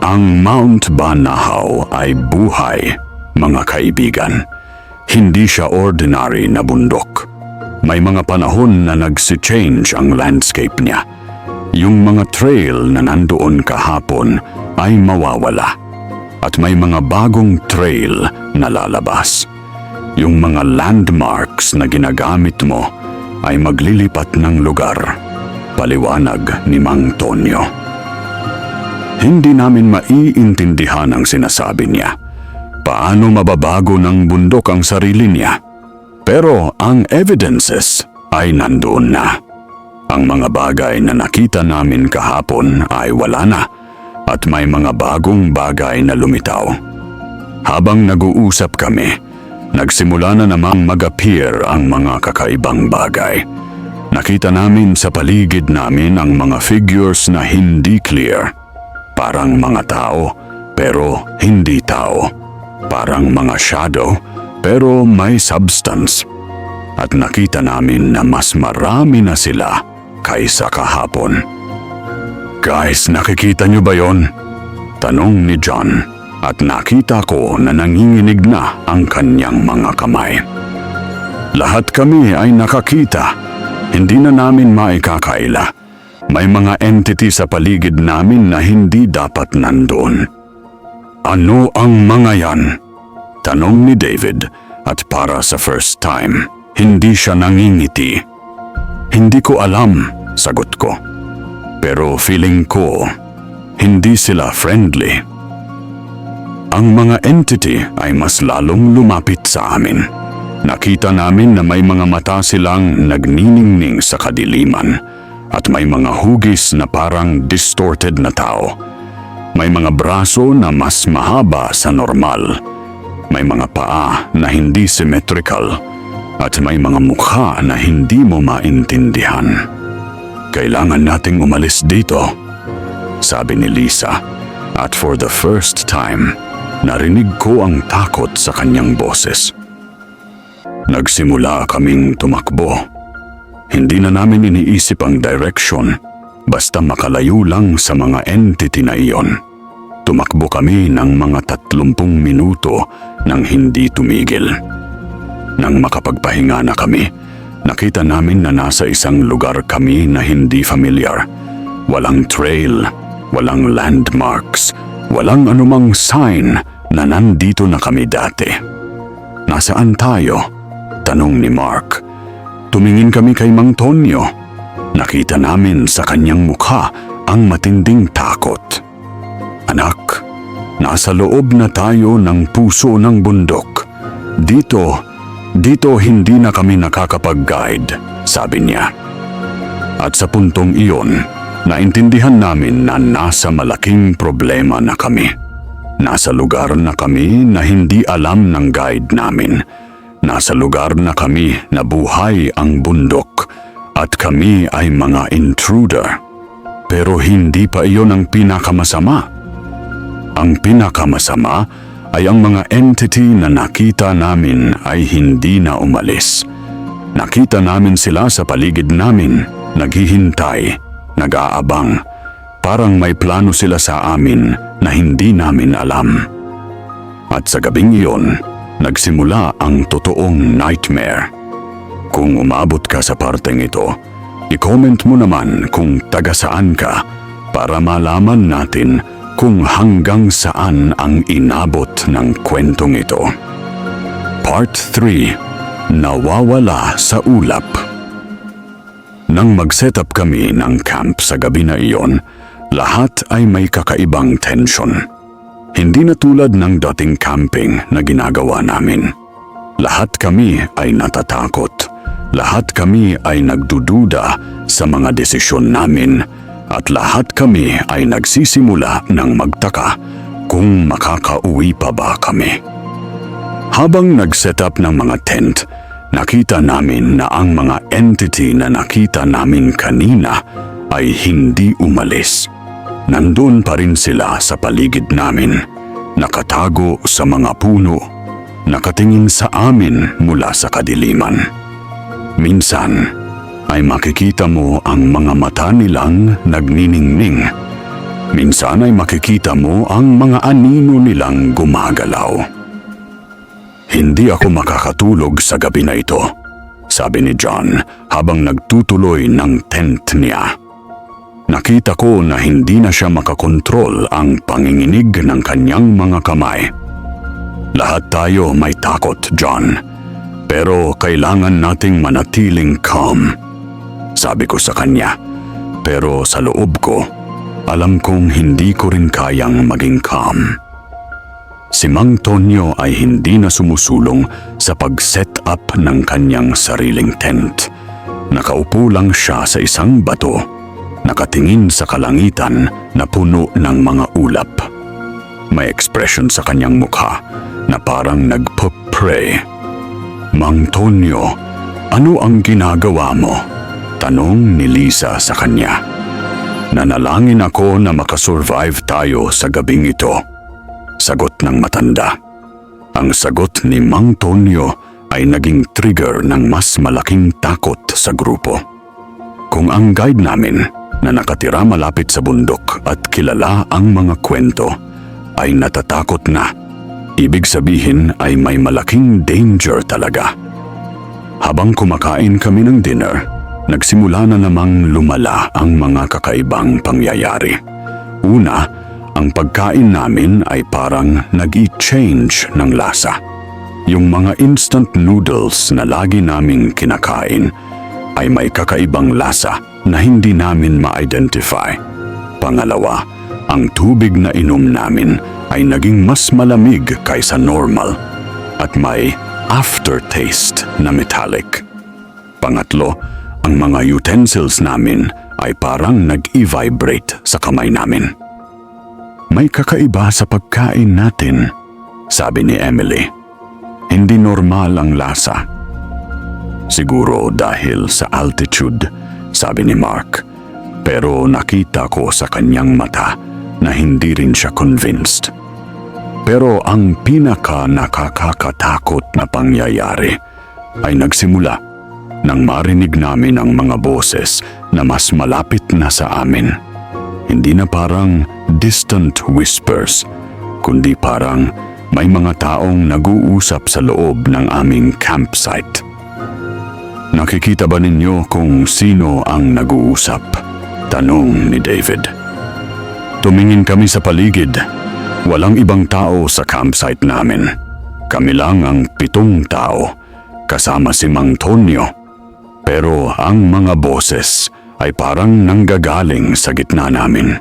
Ang Mount Banahaw ay buhay, mga kaibigan. Hindi siya ordinary na bundok. May mga panahon na nagsi-change ang landscape niya. Yung mga trail na nandoon kahapon ay mawawala. At may mga bagong trail na lalabas. Yung mga landmarks na ginagamit mo ay maglilipat ng lugar. Paliwanag ni Mang Tonyo. Hindi namin maiintindihan ang sinasabi niya. Paano mababago ng bundok ang sarili niya? Pero ang evidences ay nandoon na. Ang mga bagay na nakita namin kahapon ay wala na. at may mga bagong bagay na lumitaw. Habang nag-uusap kami, nagsimula na namang mag-appear ang mga kakaibang bagay. Nakita namin sa paligid namin ang mga figures na hindi clear. Parang mga tao, pero hindi tao. Parang mga shadow, pero may substance. At nakita namin na mas marami na sila kaysa kahapon. Guys, nakikita niyo ba yon? Tanong ni John, at nakita ko na nanginginig na ang kanyang mga kamay. Lahat kami ay nakakita. Hindi na namin maikakaila. May mga entity sa paligid namin na hindi dapat nandoon. Ano ang mga yan? Tanong ni David, at para sa first time, hindi siya nangingiti. Hindi ko alam, sagot ko. Pero feeling ko, hindi sila friendly. Ang mga entity ay mas lalong lumapit sa amin. Nakita namin na may mga mata silang nagniningning sa kadiliman at may mga hugis na parang distorted na tao. May mga braso na mas mahaba sa normal. May mga paa na hindi symmetrical at may mga mukha na hindi mo maintindihan. Kailangan nating umalis dito, sabi ni Lisa, at for the first time, narinig ko ang takot sa kanyang boses. Nagsimula kaming tumakbo. Hindi na namin iniisip ang direction, basta makalayo lang sa mga entity na iyon. Tumakbo kami ng mga 30 minuto nang hindi tumigil. Nang makapagpahinga na kami, nakita namin na nasa isang lugar kami na hindi familiar. Walang trail, walang landmarks, walang anumang sign na nandito na kami dati. Nasaan tayo? Tanong ni Mark. Tumingin kami kay Mang Tonyo. Nakita namin sa kanyang mukha ang matinding takot. Anak, nasa loob na tayo ng puso ng bundok. Dito hindi na kami nakakapag-guide, sabi niya. At sa puntong iyon, naintindihan namin na nasa malaking problema na kami. Nasa lugar na kami na hindi alam ng guide namin. Nasa lugar na kami na buhay ang bundok at kami ay mga intruder. Pero hindi pa iyon ang pinakamasama. Ang pinakamasama ay ang mga entity na nakita namin ay hindi na umalis. Nakita namin sila sa paligid namin, naghihintay, nag-aabang. Parang may plano sila sa amin na hindi namin alam. At sa gabing iyon, nagsimula ang totoong nightmare. Kung umabot ka sa parteng ito, i-comment mo naman kung taga saan ka para malaman natin kung hanggang saan ang inabot ng kwentong ito. Part 3. Nawawala sa ulap. Nang mag-set up kami ng camp sa gabi na iyon, lahat ay may kakaibang tension. Hindi na tulad ng dating camping na ginagawa namin. Lahat kami ay natatakot. Lahat kami ay nagdududa sa mga desisyon namin at lahat kami ay nagsisimula ng magtaka kung makakauwi pa ba kami. Habang nag-set up ng mga tent, nakita namin na ang mga entity na nakita namin kanina ay hindi umalis. Nandun pa rin sila sa paligid namin, nakatago sa mga puno, nakatingin sa amin mula sa kadiliman. Minsan ay makikita mo ang mga mata nilang nagniningning. Minsan ay makikita mo ang mga anino nilang gumagalaw. Hindi ako makakatulog sa gabi na ito, sabi ni John habang nagtutuloy ng tent niya. Nakita ko na hindi na siya makakontrol ang panginginig ng kanyang mga kamay. Lahat tayo may takot, John. Pero kailangan nating manatiling calm. Sabi ko sa kanya. Pero sa loob ko, alam kong hindi ko rin kayang maging calm. Si Mang Tonyo ay hindi na sumusulong sa pag-set up ng kanyang sariling tent. Nakaupo lang siya sa isang bato. nakatingin sa kalangitan na puno ng mga ulap. May ekspresyon sa kanyang mukha na parang nagpa-pray. "Mang Tonyo, ano ang ginagawa mo?" tanong ni Lisa sa kanya. "Nanalangin ako na makasurvive tayo sa gabing ito," sagot ng matanda. Ang sagot ni Mang Tonyo ay naging trigger ng mas malaking takot sa grupo. Kung ang guide namin na nakatira malapit sa bundok at kilala ang mga kwento ay natatakot na, ibig sabihin ay may malaking danger talaga. Habang kumakain kami ng dinner, nagsimula na namang lumala ang mga kakaibang pangyayari. Una, ang pagkain namin ay parang nag-i-change ng lasa. Yung mga instant noodles na lagi naming kinakain ay may kakaibang lasa na hindi namin ma-identify. Pangalawa, ang tubig na inom namin ay naging mas malamig kaysa normal at may aftertaste na metallic. Pangatlo, ang mga utensils namin ay parang nag-i-vibrate sa kamay namin. "May kakaiba sa pagkain natin," sabi ni Emily. "Hindi normal ang lasa." "Siguro dahil sa altitude," sabi ni Mark. Pero nakita ko sa kanyang mata na hindi rin siya convinced. Pero ang pinaka nakakakatakot na pangyayari ay nagsimula nang marinig namin ang mga boses na mas malapit na sa amin. Hindi na parang distant whispers, kundi parang may mga taong nag-uusap sa loob ng aming campsite. "Nakikita ba ninyo kung sino ang nag-uusap?" tanong ni David. Tumingin kami sa paligid. Walang ibang tao sa campsite namin. Kami lang ang 7 tao, kasama si Mang Tonyo. Pero ang mga boses ay parang nanggagaling sa gitna namin.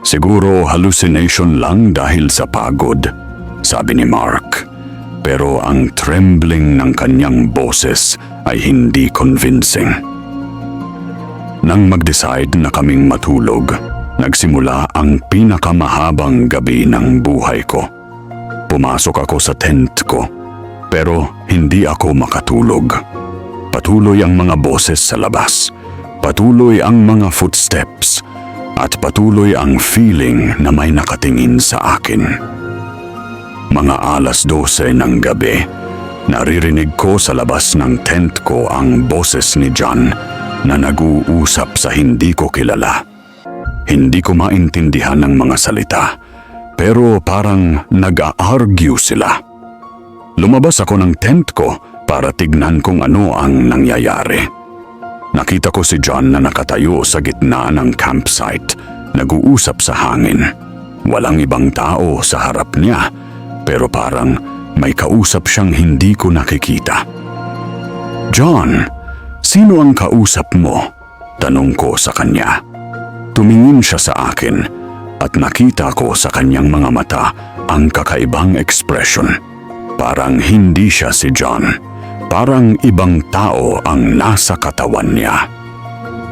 "Siguro hallucination lang dahil sa pagod," sabi ni Mark. Pero ang trembling ng kanyang boses ay hindi convincing. Nang mag-decide na kaming matulog, nagsimula ang pinakamahabang gabi ng buhay ko. Pumasok ako sa tent ko, pero hindi ako makatulog. Patuloy ang mga boses sa labas, patuloy ang mga footsteps, at patuloy ang feeling na may nakatingin sa akin. Mga 12:00 ng gabi, naririnig ko sa labas ng tent ko ang boses ni John na nag-uusap sa hindi ko kilala. Hindi ko maintindihan ang mga salita, pero parang nag-a-argue sila. Lumabas ako ng tent ko para tignan kung ano ang nangyayari. Nakita ko si John na nakatayo sa gitna ng campsite, nag-uusap sa hangin. Walang ibang tao sa harap niya, pero parang may kausap siyang hindi ko nakikita. "John, sino ang kausap mo?" tanong ko sa kanya. Tumingin siya sa akin at nakita ko sa kanyang mga mata ang kakaibang ekspresyon. Parang hindi siya si John. Parang ibang tao ang nasa katawan niya.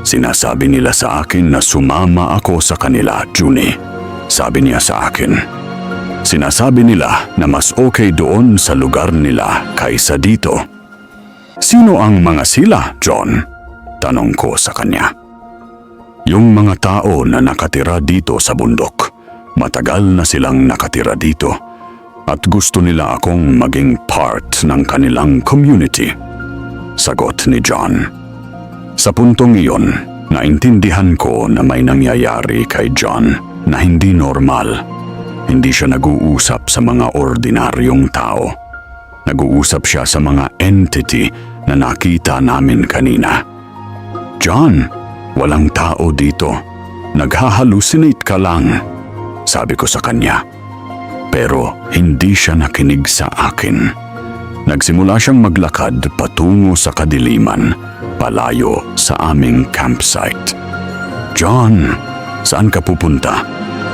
"Sinasabi nila sa akin na sumama ako sa kanila, Junie," sabi niya sa akin. "Sinasabi nila na mas okay doon sa lugar nila kaysa dito." "Sino ang mga sila, John?" tanong ko sa kanya. "Yung mga tao na nakatira dito sa bundok. Matagal na silang nakatira dito at gusto nila akong maging part ng kanilang community," sagot ni John. Sa puntong iyon, naintindihan ko na may nangyayari kay John na hindi normal. Hindi siya nag-uusap sa mga ordinaryong tao. Nag-uusap siya sa mga entity na nakita namin kanina. "John, walang tao dito. Naghahalusinate ka lang," sabi ko sa kanya. Pero hindi siya nakinig sa akin. Nagsimula siyang maglakad patungo sa kadiliman, palayo sa aming campsite. "John, saan ka pupunta?"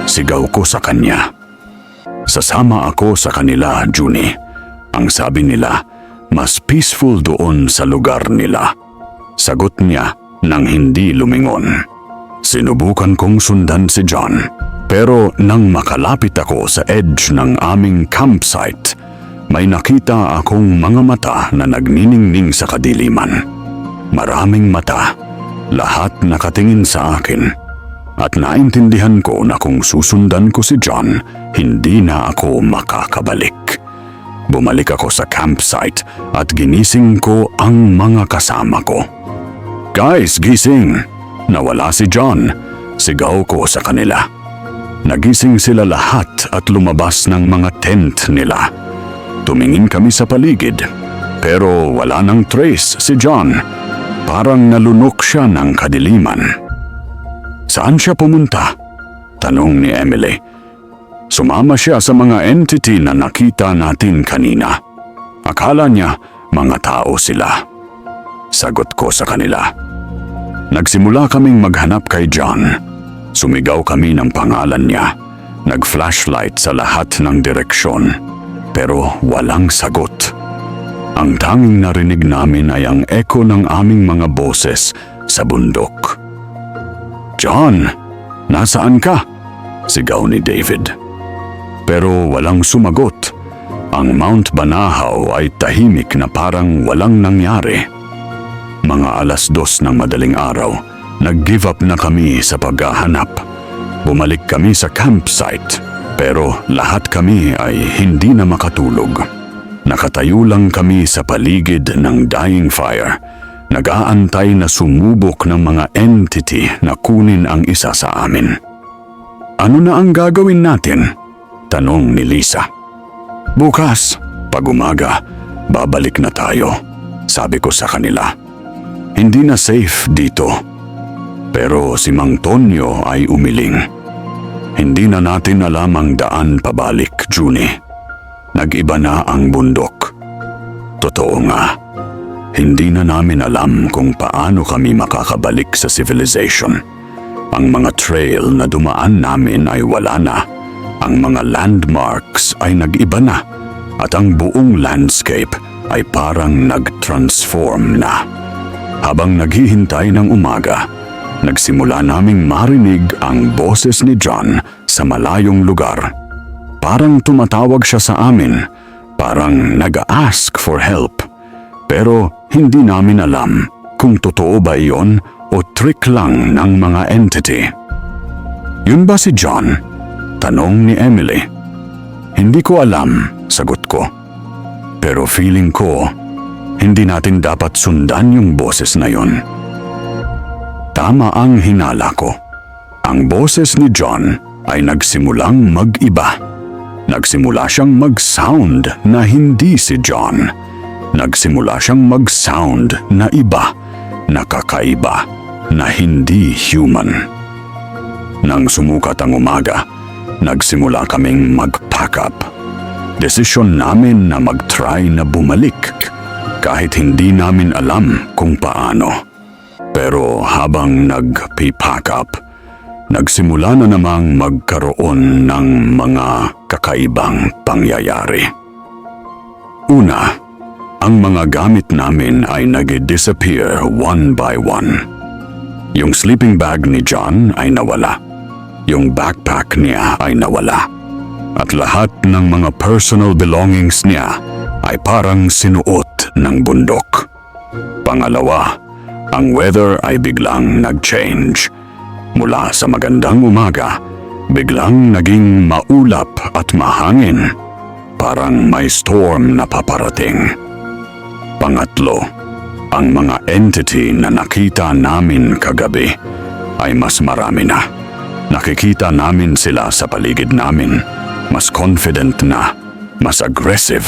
sigaw ko sa kanya. "Sasama ako sa kanila, Junie. Ang sabi nila, mas peaceful doon sa lugar nila," sagot niya nang hindi lumingon. Sinubukan kong sundan si John, pero nang makalapit ako sa edge ng aming campsite, may nakita akong mga mata na nagniningning sa kadiliman. Maraming mata, lahat nakatingin sa akin. At naintindihan ko na kung susundan ko si John, hindi na ako makakabalik. Bumalik ako sa campsite at ginising ko ang mga kasama ko. "Guys, gising! Nawala si John!" Sigaw ko sa kanila. Nagising sila lahat at lumabas ng mga tent nila. Tumingin kami sa paligid, pero wala nang trace si John. Parang nalunok siya ng kadiliman. "Saan siya pumunta?" tanong ni Emily. "Sumama siya sa mga entity na nakita natin kanina. Akala niya mga tao sila." Sagot ko sa kanila. Nagsimula kaming maghanap kay John. Sumigaw kami ng pangalan niya. Nag-flashlight sa lahat ng direksyon. Pero walang sagot. Ang tanging narinig namin ay ang echo ng aming mga boses sa bundok. "John, nasaan ka?" sigaw ni David. Pero walang sumagot. Ang Mount Banahaw ay tahimik na parang walang nangyari. Mga 2:00 ng madaling araw, nag-give up na kami sa paghahanap. Bumalik kami sa campsite, pero lahat kami ay hindi na makatulog. Nakatayo lang kami sa paligid ng dying fire, nag-aantay na sumubok ng mga entity na kunin ang isa sa amin. "Ano na ang gagawin natin?" tanong ni Lisa. "Bukas, pag umaga, babalik na tayo," sabi ko sa kanila. Hindi na safe dito. Pero si Mang Tonyo ay umiling. "Hindi na natin alam ang daan pabalik, Junie. Nag-iba na ang bundok." Totoo nga. Hindi na namin alam kung paano kami makakabalik sa civilization. Ang mga trail na dumaan namin ay wala na. Ang mga landmarks ay nag-iba na. At ang buong landscape ay parang nag-transform na. Habang naghihintay ng umaga, nagsimula naming marinig ang boses ni John sa malayong lugar. Parang tumatawag siya sa amin, parang nag-ask for help. Pero hindi namin alam kung totoo ba iyon o trick lang ng mga entity. "Yun ba si John?" tanong ni Emily. "Hindi ko alam," sagot ko. "Pero feeling ko, hindi natin dapat sundan yung boses na yun." Tama ang hinala ko. Ang boses ni John ay nagsimulang mag-iba. Nagsimula siyang mag-sound na hindi si John. Nagsimula siyang mag-sound na iba, nakakaiba, na hindi human. Nang sumukat ang umaga, nagsimula kaming mag-pack up. Desisyon namin na mag-try na bumalik, kahit hindi namin alam kung paano. Pero habang nag-pack up, nagsimula na namang magkaroon ng mga kakaibang pangyayari. Una, ang mga gamit namin ay nag-disappear one by one. Yung sleeping bag ni John ay nawala. Yung backpack niya ay nawala. At lahat ng mga personal belongings niya ay parang sinuot ng bundok. Pangalawa, ang weather ay biglang nag-change. Mula sa magandang umaga, biglang naging maulap at mahangin. Parang may storm na paparating. Pangatlo, ang mga entity na nakita namin kagabi ay mas marami na. Nakikita namin sila sa paligid namin, mas confident na, mas aggressive.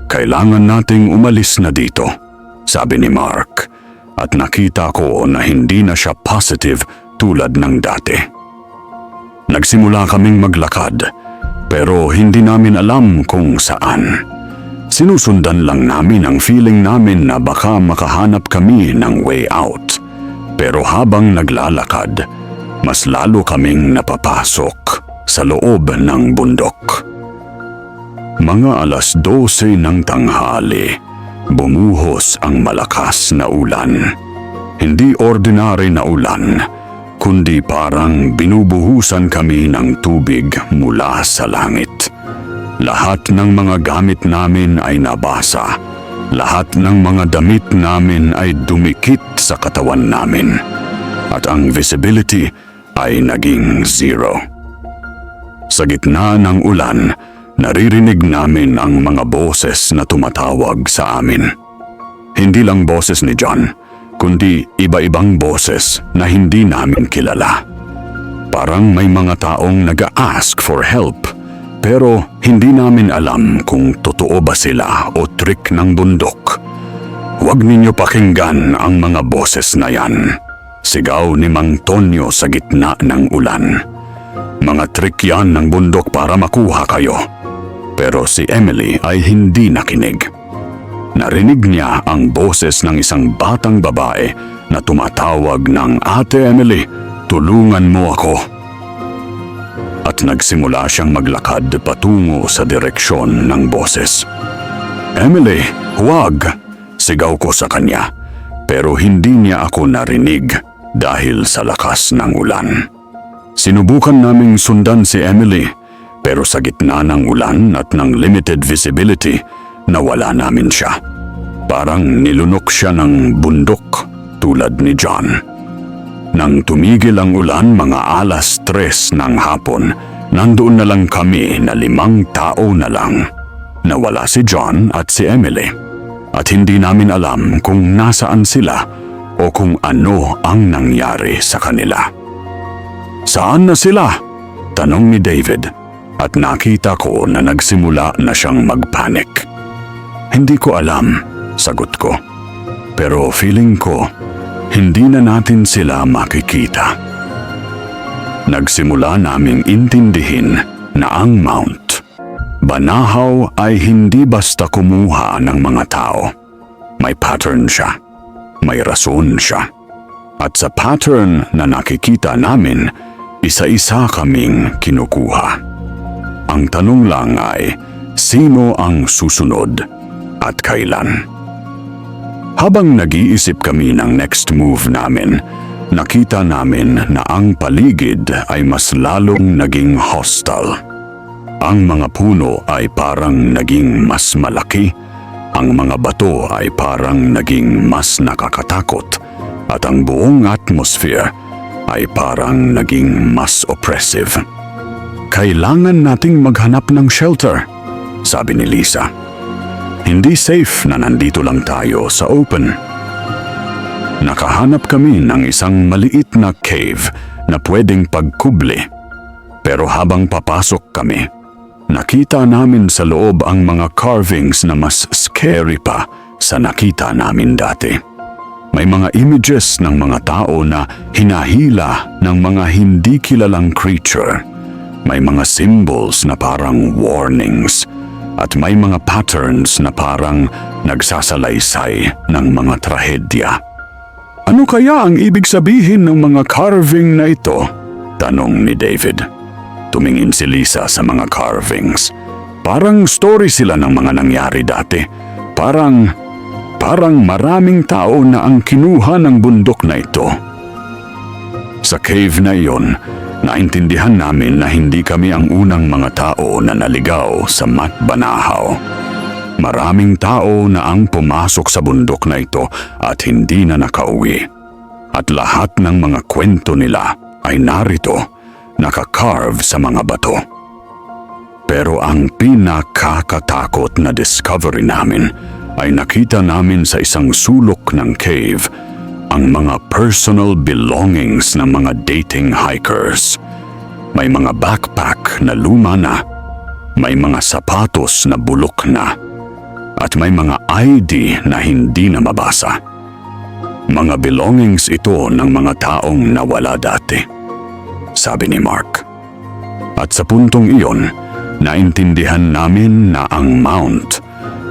"Kailangan nating umalis na dito," sabi ni Mark, at nakita ko na hindi na siya positive tulad ng dati. Nagsimula kaming maglakad, pero hindi namin alam kung saan. Sinusundan lang namin ang feeling namin na baka makahanap kami ng way out. Pero habang naglalakad, mas lalo kaming napapasok sa loob ng bundok. Mga 12:00 ng tanghali, bumuhos ang malakas na ulan. Hindi ordinary na ulan, kundi parang binubuhusan kami ng tubig mula sa langit. Lahat ng mga gamit namin ay nabasa. Lahat ng mga damit namin ay dumikit sa katawan namin. At ang visibility ay naging 0. Sa gitna ng ulan, naririnig namin ang mga boses na tumatawag sa amin. Hindi lang boses ni John, kundi iba-ibang boses na hindi namin kilala. Parang may mga taong nag-a-ask for help, pero hindi namin alam kung totoo ba sila o trick ng bundok. Huwag ninyo pakinggan ang mga boses na yan. Sigaw ni Mang Tonyo sa gitna ng ulan. Mga trick yan ng bundok para makuha kayo. Pero si Emily ay hindi nakinig. Narinig niya ang boses ng isang batang babae na tumatawag ng, "Ate Emily, tulungan mo ako." At nagsimula siyang maglakad patungo sa direksyon ng boses. "Emily, huwag!" Sigaw ko sa kanya. Pero hindi niya ako narinig dahil sa lakas ng ulan. Sinubukan naming sundan si Emily, pero sa gitna ng ulan at ng limited visibility, nawala namin siya. Parang nilunok siya ng bundok tulad ni John. Nang tumigil ang ulan mga 3:00 ng hapon, nandoon na lang kami na 5 tao na lang. Nawala si John at si Emily. At hindi namin alam kung nasaan sila o kung ano ang nangyari sa kanila. "Saan na sila?" tanong ni David, at nakita ko na nagsimula na siyang magpanik. "Hindi ko alam," sagot ko. "Pero feeling ko, hindi na natin sila makikita." Nagsimula naming intindihin na ang Mount Banahaw ay hindi basta kumuha ng mga tao. May pattern siya. May rason siya. At sa pattern na nakikita namin, isa-isa kaming kinukuha. Ang tanong lang ay, sino ang susunod at kailan? Habang nag-iisip kami ng next move namin, nakita namin na ang paligid ay mas lalong naging hostile. Ang mga puno ay parang naging mas malaki, ang mga bato ay parang naging mas nakakatakot, at ang buong atmosphere ay parang naging mas oppressive. "Kailangan nating maghanap ng shelter," sabi ni Lisa. "Hindi safe na nandito lang tayo sa open." Nakahanap kami ng isang maliit na cave na pwedeng pagkubli. Pero habang papasok kami, nakita namin sa loob ang mga carvings na mas scary pa sa nakita namin dati. May mga images ng mga tao na hinahila ng mga hindi kilalang creature. May mga symbols na parang warnings. At may mga patterns na parang nagsasalaysay ng mga trahedya. "Ano kaya ang ibig sabihin ng mga carving na ito?" tanong ni David. Tumingin si Lisa sa mga carvings. Parang story sila ng mga nangyari dati. Parang maraming tao na ang kinuha ng bundok na ito. Sa cave na iyon, naintindihan namin na hindi kami ang unang mga tao na naligaw sa Mount Banahaw. Maraming tao na ang pumasok sa bundok na ito at hindi na nakauwi. At lahat ng mga kwento nila ay narito, naka-carve sa mga bato. Pero ang pinakakatakot na discovery namin ay nakita namin sa isang sulok ng cave ang mga personal belongings ng mga dating hikers. May mga backpack na luma na, may mga sapatos na bulok na, at may mga ID na hindi na mabasa. Mga belongings ito ng mga taong nawala dati, sabi ni Mark. At sa puntong iyon, naintindihan namin na ang Mount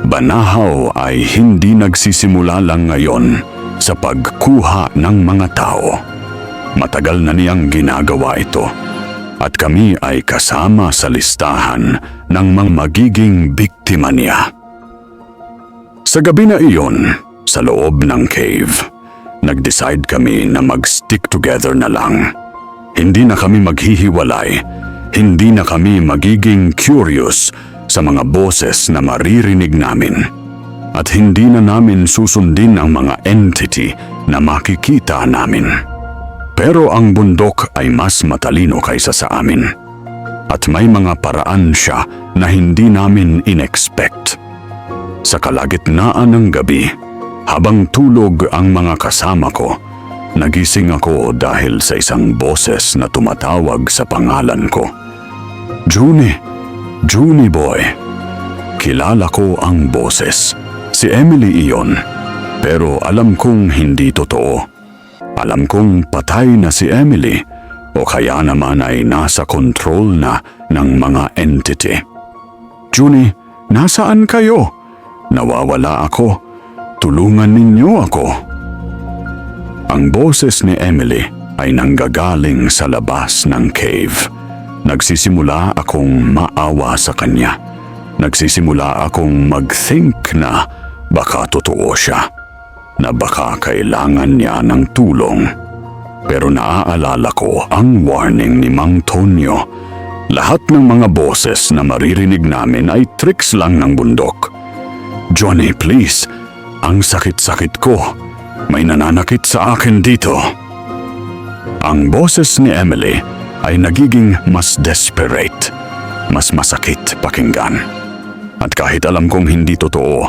Banahaw ay hindi nagsisimula lang ngayon sa pagkuha ng mga tao. Matagal na niyang ginagawa ito, at kami ay kasama sa listahan ng mga magiging biktima niya. Sa gabi na iyon, sa loob ng cave, nag-decide kami na mag-stick together na lang. Hindi na kami maghihiwalay. Hindi na kami magiging curious sa mga boses na maririnig namin. At hindi na namin susundin ang mga entity na makikita namin. Pero ang bundok ay mas matalino kaysa sa amin. At may mga paraan siya na hindi namin inexpect. Sa kalagitnaan ng gabi, habang tulog ang mga kasama ko, nagising ako dahil sa isang boses na tumatawag sa pangalan ko. Junie, Junie boy. Kilala ko ang boses. Si Emily iyon. Pero alam kong hindi totoo. Alam kong patay na si Emily o kaya naman ay nasa control na ng mga entity. Junie, nasaan kayo? Nawawala ako. Tulungan ninyo ako. Ang boses ni Emily ay nanggagaling sa labas ng cave. Nagsisimula akong maawa sa kanya. Nagsisimula akong mag-think na baka totoo siya, na baka kailangan niya ng tulong. Pero naaalala ko ang warning ni Mang Tonyo. Lahat ng mga boses na maririnig namin ay tricks lang ng bundok. Johnny, please. Ang sakit-sakit ko. May nananakit sa akin dito. Ang boses ni Emily ay nagiging mas desperate. Mas masakit pakinggan. At kahit alam kong hindi totoo,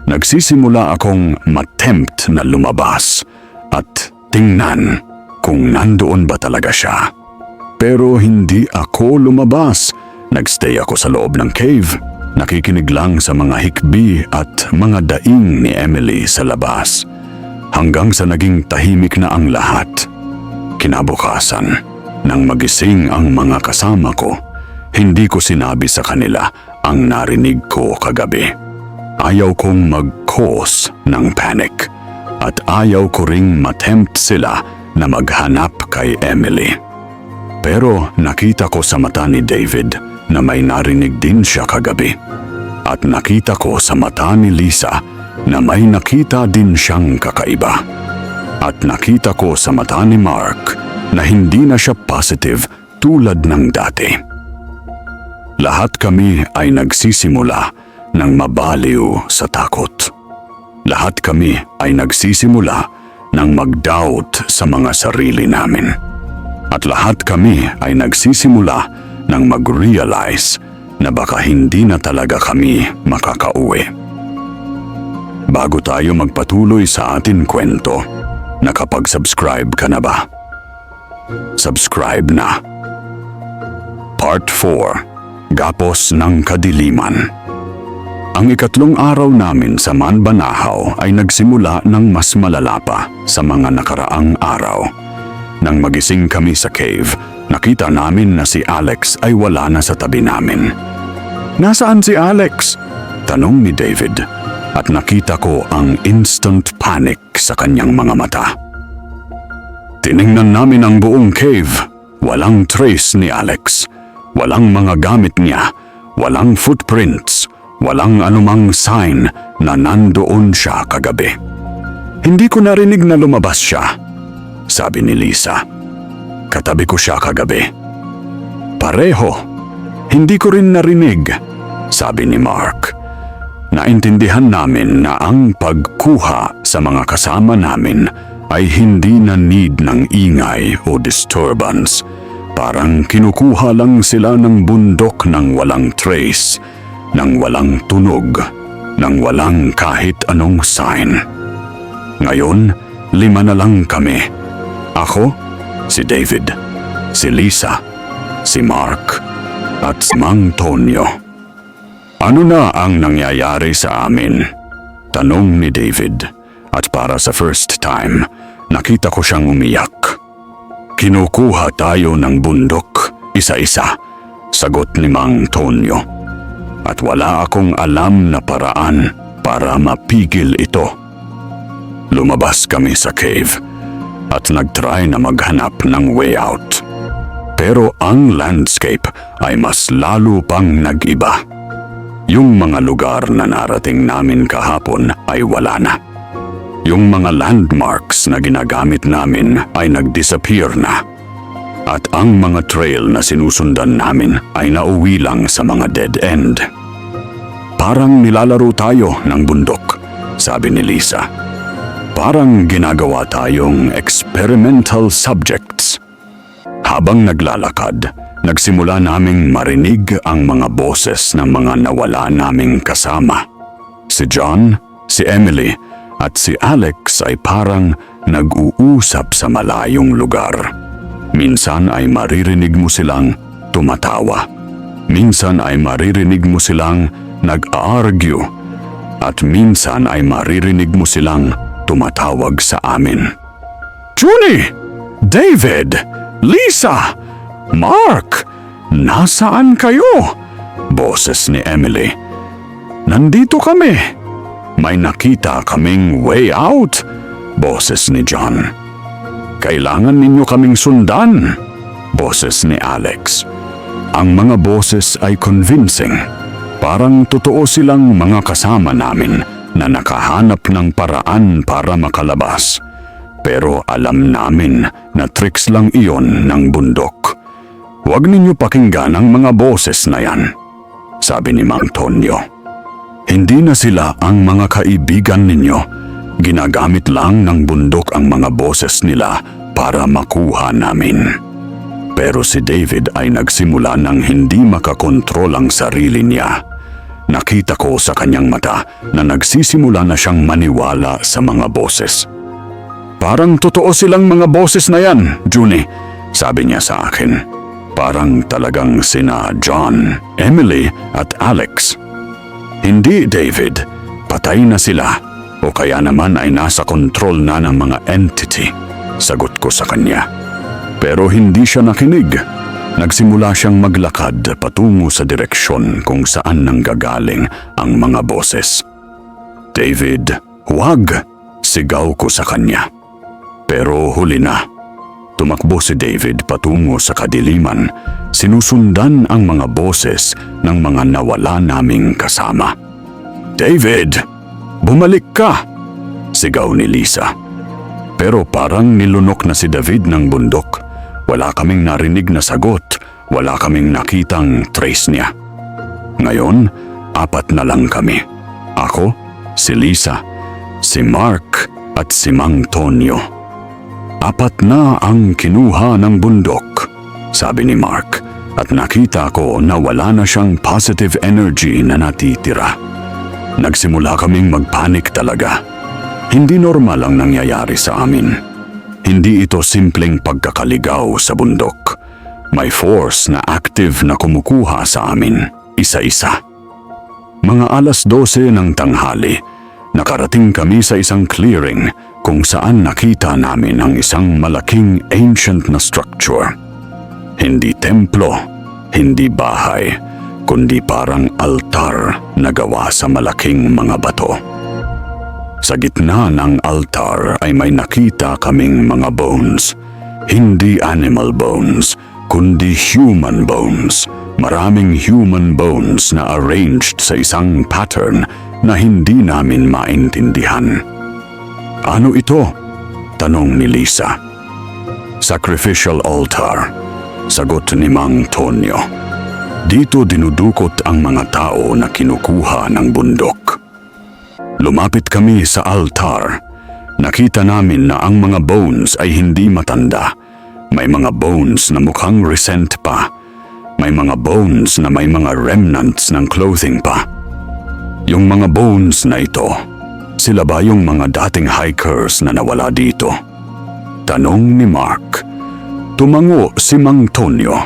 nagsisimula akong matempt na lumabas at tingnan kung nandoon ba talaga siya. Pero hindi ako lumabas. Nagstay ako sa loob ng cave. Nakikinig lang sa mga hikbi at mga daing ni Emily sa labas. Hanggang sa naging tahimik na ang lahat. Kinabukasan, nang magising ang mga kasama ko, hindi ko sinabi sa kanila ang narinig ko kagabi. Ayaw kong mag-cause ng panic at ayaw ko ring matempt sila na maghanap kay Emily. Pero nakita ko sa mata ni David na may narinig din siya kagabi. At nakita ko sa mata ni Lisa na may nakita din siyang kakaiba. At nakita ko sa mata ni Mark na hindi na siya positive tulad ng dati. Lahat kami ay nagsisimula ng mabaliw sa takot. Lahat kami ay nagsisimula ng mag-doubt sa mga sarili namin. At lahat kami ay nagsisimula ng mag-realize na baka hindi na talaga kami makakauwi. Bago tayo magpatuloy sa ating kwento, nakapag-subscribe ka na ba? Subscribe na. Part 4. Gapos ng Kadiliman. Ang ikatlong araw namin sa Manbanahaw ay nagsimula ng mas malala pa sa mga nakaraang araw. Nang magising kami sa cave, nakita namin na si Alex ay wala na sa tabi namin. "Nasaan si Alex?" tanong ni David, at nakita ko ang instant panic sa kanyang mga mata. Tiningnan namin ang buong cave. Walang trace ni Alex. Walang mga gamit niya. Walang footprints. Walang anumang sign na nandoon siya kagabi. "Hindi ko narinig na lumabas siya," sabi ni Lisa. "Katabi ko siya kagabi." "Pareho. Hindi ko rin narinig," sabi ni Mark. Naintindihan namin na ang pagkuha sa mga kasama namin ay hindi na need ng ingay o disturbance. Parang kinukuha lang sila ng bundok ng walang trace, ng walang tunog, ng walang kahit anong sign. Ngayon, 5 na lang kami. Ako, si David, si Lisa, si Mark, at si Mang Tonyo. "Ano na ang nangyayari sa amin?" tanong ni David, at para sa first time, nakita ko siyang umiyak. "Kinukuha tayo ng bundok, isa-isa," sagot ni Mang Tonyo. At wala akong alam na paraan para mapigil ito. Lumabas kami sa cave at nagtry na maghanap ng way out. Pero ang landscape ay mas lalo pang nag-iba. Yung mga lugar na narating namin kahapon ay wala na. Yung mga landmarks na ginagamit namin ay nag-disappear na. At ang mga trail na sinusundan namin ay nauwi lang sa mga dead end. Parang nilalaro tayo ng bundok, sabi ni Lisa. Parang ginagawa tayong experimental subjects. Habang naglalakad, nagsimula naming marinig ang mga boses ng mga nawala naming kasama. Si John, si Emily, at si Alex ay parang nag-uusap sa malayong lugar. Minsan ay maririnig mo silang tumatawa. Minsan ay maririnig mo silang nag-argue. At minsan ay maririnig mo silang tumatawag sa amin. Junie! David! Lisa! Mark! Nasaan kayo? Boses ni Emily. Nandito kami. May nakita kaming way out. Boses ni John. Kailangan ninyo kaming sundan. Boses ni Alex. Ang mga boses ay convincing. Parang totoo silang mga kasama namin na nakahanap ng paraan para makalabas. Pero alam namin na tricks lang iyon ng bundok. Huwag ninyo pakinggan ang mga boses na yan, sabi ni Mang Tonyo. Hindi na sila ang mga kaibigan ninyo. Ginagamit lang ng bundok ang mga boses nila para makuha namin. Pero si David ay nagsimula ng hindi makakontrol ang sarili niya. Nakita ko sa kanyang mata na nagsisimula na siyang maniwala sa mga boses. Parang totoo silang mga boses na yan, Junie, sabi niya sa akin. Parang talagang sina John, Emily at Alex. Hindi, David. Patay na sila. O kaya naman ay nasa kontrol na ng mga entity, sagot ko sa kanya. Pero hindi siya nakinig. Nagsimula siyang maglakad patungo sa direksyon kung saan nanggagaling ang mga boses. David, huwag! Sigaw ko sa kanya. Pero huli na. Tumakbo si David patungo sa kadiliman. Sinusundan ang mga boses ng mga nawala naming kasama. David! Bumalik ka! Sigaw ni Lisa. Pero parang nilunok na si David ng bundok. Wala kaming narinig na sagot. Wala kaming nakitang trace niya. Ngayon, 4 na lang kami. Ako, si Lisa, si Mark at si Mang Tonyo. 4 na ang kinuha ng bundok, sabi ni Mark. At nakita ko na wala na siyang positive energy na natitira. Nagsimula kaming magpanik talaga. Hindi normal ang nangyayari sa amin. Hindi ito simpleng pagkakaligaw sa bundok. May force na active na kumukuha sa amin, isa-isa. Mga 12:00 ng tanghali, nakarating kami sa isang clearing kung saan nakita namin ang isang malaking ancient na structure. Hindi templo, hindi bahay, kundi parang altar na gawa sa malaking mga bato. Sa gitna ng altar ay may nakita kaming mga bones. Hindi animal bones, kundi human bones. Maraming human bones na arranged sa isang pattern na hindi namin maintindihan. Ano ito? Tanong ni Lisa. Sacrificial altar, sagot ni Mang Tonyo. Dito dinudukot ang mga tao na kinukuha ng bundok. Lumapit kami sa altar. Nakita namin na ang mga bones ay hindi matanda. May mga bones na mukhang recent pa. May mga bones na may mga remnants ng clothing pa. Yung mga bones na ito, sila ba yung mga dating hikers na nawala dito? Tanong ni Mark. Tumango si Mang Tonyo.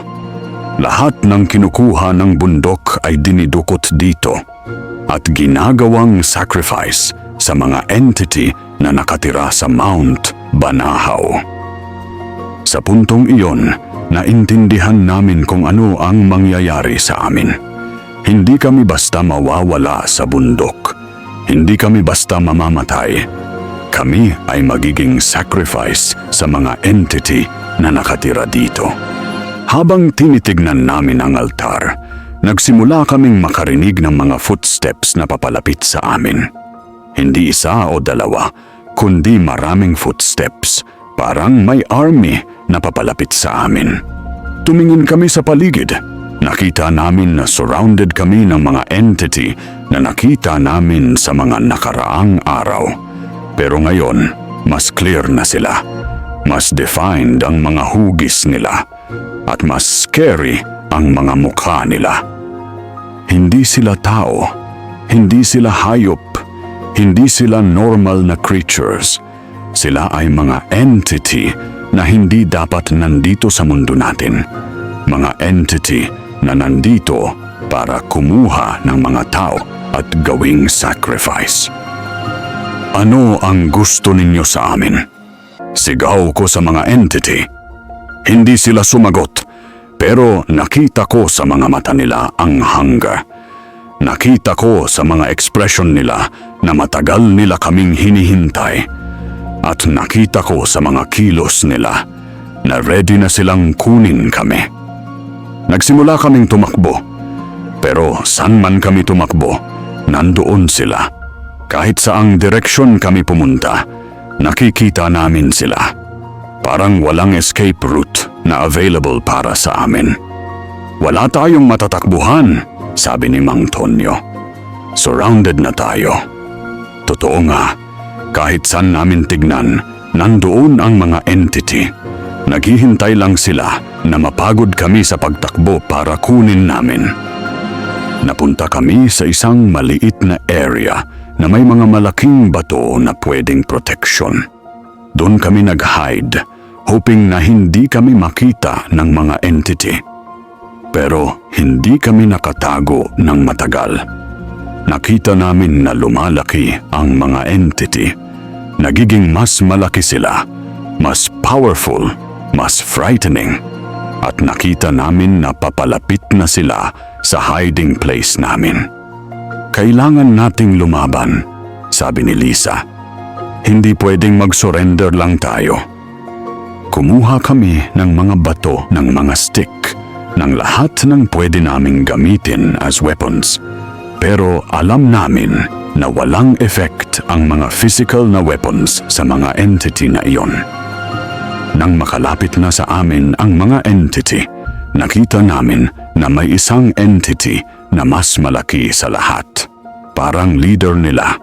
Lahat ng kinukuha ng bundok ay dinidukot dito at ginagawang sacrifice sa mga entity na nakatira sa Mount Banahaw. Sa puntong iyon, naintindihan namin kung ano ang mangyayari sa amin. Hindi kami basta mawawala sa bundok. Hindi kami basta mamamatay. Kami ay magiging sacrifice sa mga entity na nakatira dito. Habang tinitignan namin ang altar, nagsimula kaming makarinig ng mga footsteps na papalapit sa amin. Hindi 1 o 2, kundi maraming footsteps. Parang may army na papalapit sa amin. Tumingin kami sa paligid. Nakita namin na surrounded kami ng mga entity na nakita namin sa mga nakaraang araw. Pero ngayon, mas clear na sila. Mas defined ang mga hugis nila. At mas scary ang mga mukha nila. Hindi sila tao. Hindi sila hayop. Hindi sila normal na creatures. Sila ay mga entity na hindi dapat nandito sa mundo natin. Mga entity na nandito para kumuha ng mga tao at gawing sacrifice. Ano ang gusto ninyo sa amin? Sigaw ko sa mga entity. Hindi sila sumagot, pero nakita ko sa mga mata nila ang hunger. Nakita ko sa mga ekspresyon nila na matagal nila kaming hinihintay. At nakita ko sa mga kilos nila na ready na silang kunin kami. Nagsimula kaming tumakbo, pero saan man kami tumakbo, nandoon sila. Kahit saang direksyon kami pumunta, nakikita namin sila. Parang walang escape route na available para sa amin. Wala tayong matatakbuhan, sabi ni Mang Tonyo. Surrounded na tayo. Totoo nga, kahit saan namin tignan, nandoon ang mga entity. Naghihintay lang sila na mapagod kami sa pagtakbo para kunin namin. Napunta kami sa isang maliit na area na may mga malaking bato na pwedeng protection. Doon kami nag-hide, hoping na hindi kami makita ng mga entity. Pero hindi kami nakatago ng matagal. Nakita namin na lumalaki ang mga entity. Nagiging mas malaki sila, mas powerful, mas frightening. At nakita namin na papalapit na sila sa hiding place namin. Kailangan nating lumaban, sabi ni Lisa. Hindi pwedeng mag-surrender lang tayo. Kumuha kami ng mga bato, ng mga stick, ng lahat ng pwede naming gamitin as weapons. Pero alam namin na walang effect ang mga physical na weapons sa mga entity na iyon. Nang makalapit na sa amin ang mga entity, nakita namin na may isang entity na mas malaki sa lahat. Parang leader nila.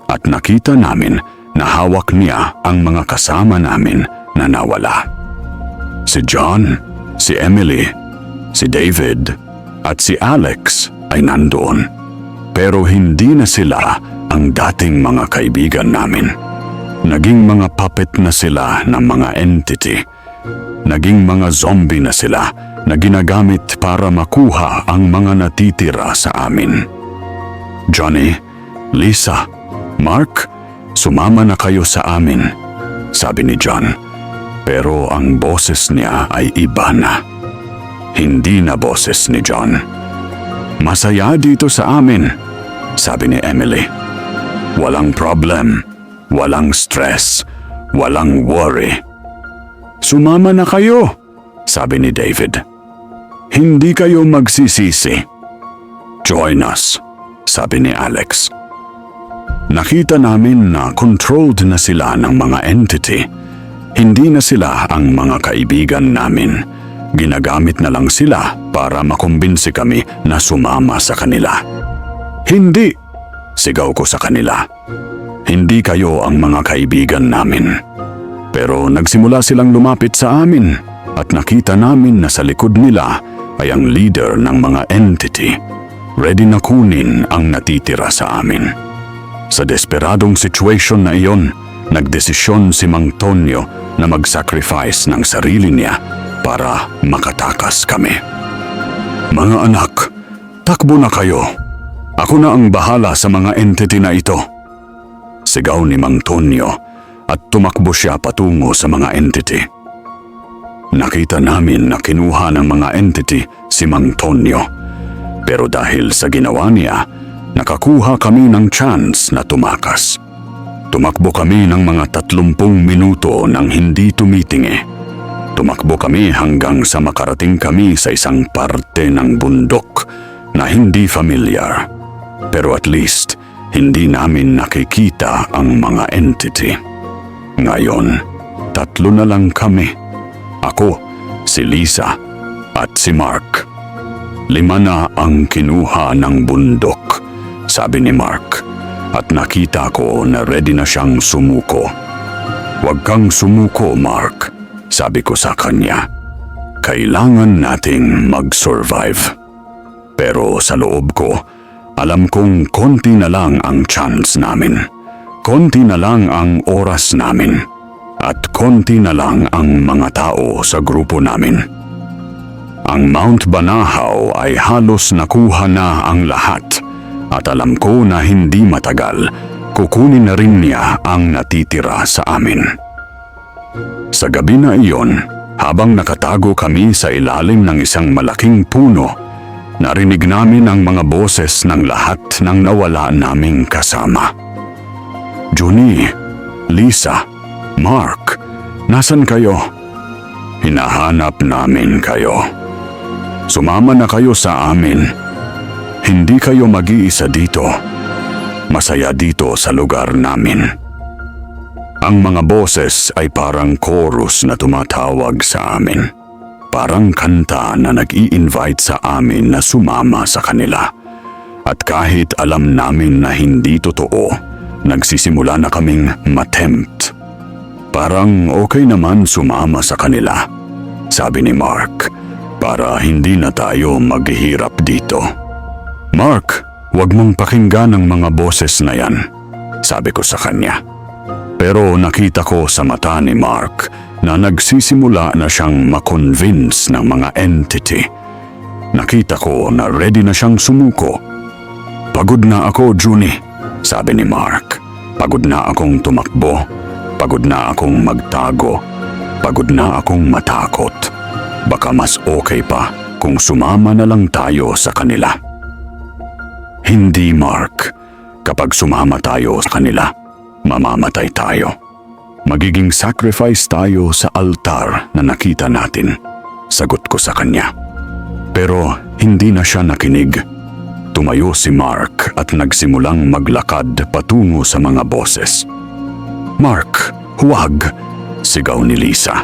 At nakita namin na hawak niya ang mga kasama namin na nawala. Si John, si Emily, si David, at si Alex ay nandoon. Pero hindi na sila ang dating mga kaibigan namin. Naging mga puppet na sila ng mga entity. Naging mga zombie na sila na ginagamit para makuha ang mga natitira sa amin. Johnny, Lisa, Mark, sumama na kayo sa amin, sabi ni John. Pero ang boses niya ay iba na. Hindi na boses ni John. Masaya dito sa amin, sabi ni Emily. Walang problem. Walang stress, walang worry. Sumama na kayo, sabi ni David. Hindi kayo magsisisi. Join us, sabi ni Alex. Nakita namin na controlled na sila ng mga entity. Hindi na sila ang mga kaibigan namin. Ginagamit na lang sila para makumbinsi kami na sumama sa kanila. Hindi, sigaw ko sa kanila. Hindi kayo ang mga kaibigan namin. Pero nagsimula silang lumapit sa amin at nakita namin na sa likod nila ay ang leader ng mga entity. Ready na kunin ang natitira sa amin. Sa desperadong situation na iyon, nagdesisyon si Mang Tonyo na mag-sacrifice ng sarili niya para makatakas kami. Mga anak, takbo na kayo. Ako na ang bahala sa mga entity na ito. Sigaw ni Mang Tonyo at tumakbo siya patungo sa mga entity. Nakita namin na kinuha ng mga entity si Mang Tonyo. Pero dahil sa ginawa niya, nakakuha kami ng chance na tumakas. Tumakbo kami ng mga 30 minuto nang hindi tumitingi. Tumakbo kami hanggang sa makarating kami sa isang parte ng bundok na hindi familiar. Pero at least, hindi namin nakikita ang mga entity. Ngayon, 3 na lang kami ako, si Lisa, at si Mark. 5 na ang kinuha ng bundok, sabi ni Mark, at nakita ko na ready na siyang sumuko. Huwag kang sumuko, Mark, sabi ko sa kanya. Kailangan nating mag-survive. Pero sa loob ko, alam kong konti na lang ang chance namin. Konti na lang ang oras namin. At konti na lang ang mga tao sa grupo namin. Ang Mount Banahaw ay halos nakuha na ang lahat. At alam ko na hindi matagal, kukunin na rin niya ang natitira sa amin. Sa gabi na iyon, habang nakatago kami sa ilalim ng isang malaking puno, narinig namin ang mga boses ng lahat ng nawala naming kasama. Junie, Lisa, Mark, nasan kayo? Hinahanap namin kayo. Sumama na kayo sa amin. Hindi kayo mag-iisa dito. Masaya dito sa lugar namin. Ang mga boses ay parang chorus na tumatawag sa amin. Parang kanta na nag-i-invite sa amin na sumama sa kanila. At kahit alam namin na hindi totoo, nagsisimula na kaming matempt. Parang okay naman sumama sa kanila, sabi ni Mark, para hindi na tayo maghihirap dito. Mark, huwag mong pakinggan ang mga boses na yan, sabi ko sa kanya. Pero nakita ko sa mata ni Mark na nagsisimula na siyang makonvince ng mga entity. Nakita ko na ready na siyang sumuko. Pagod na ako, Junie, sabi ni Mark. Pagod na akong tumakbo. Pagod na akong magtago. Pagod na akong matakot. Baka mas okay pa kung sumama na lang tayo sa kanila. Hindi, Mark. Kapag sumama tayo sa kanila, mamamatay tayo. Magiging sacrifice tayo sa altar na nakita natin, sagot ko sa kanya. Pero hindi na siya nakinig. Tumayo si Mark at nagsimulang maglakad patungo sa mga boses. Mark, huwag, sigaw ni Lisa.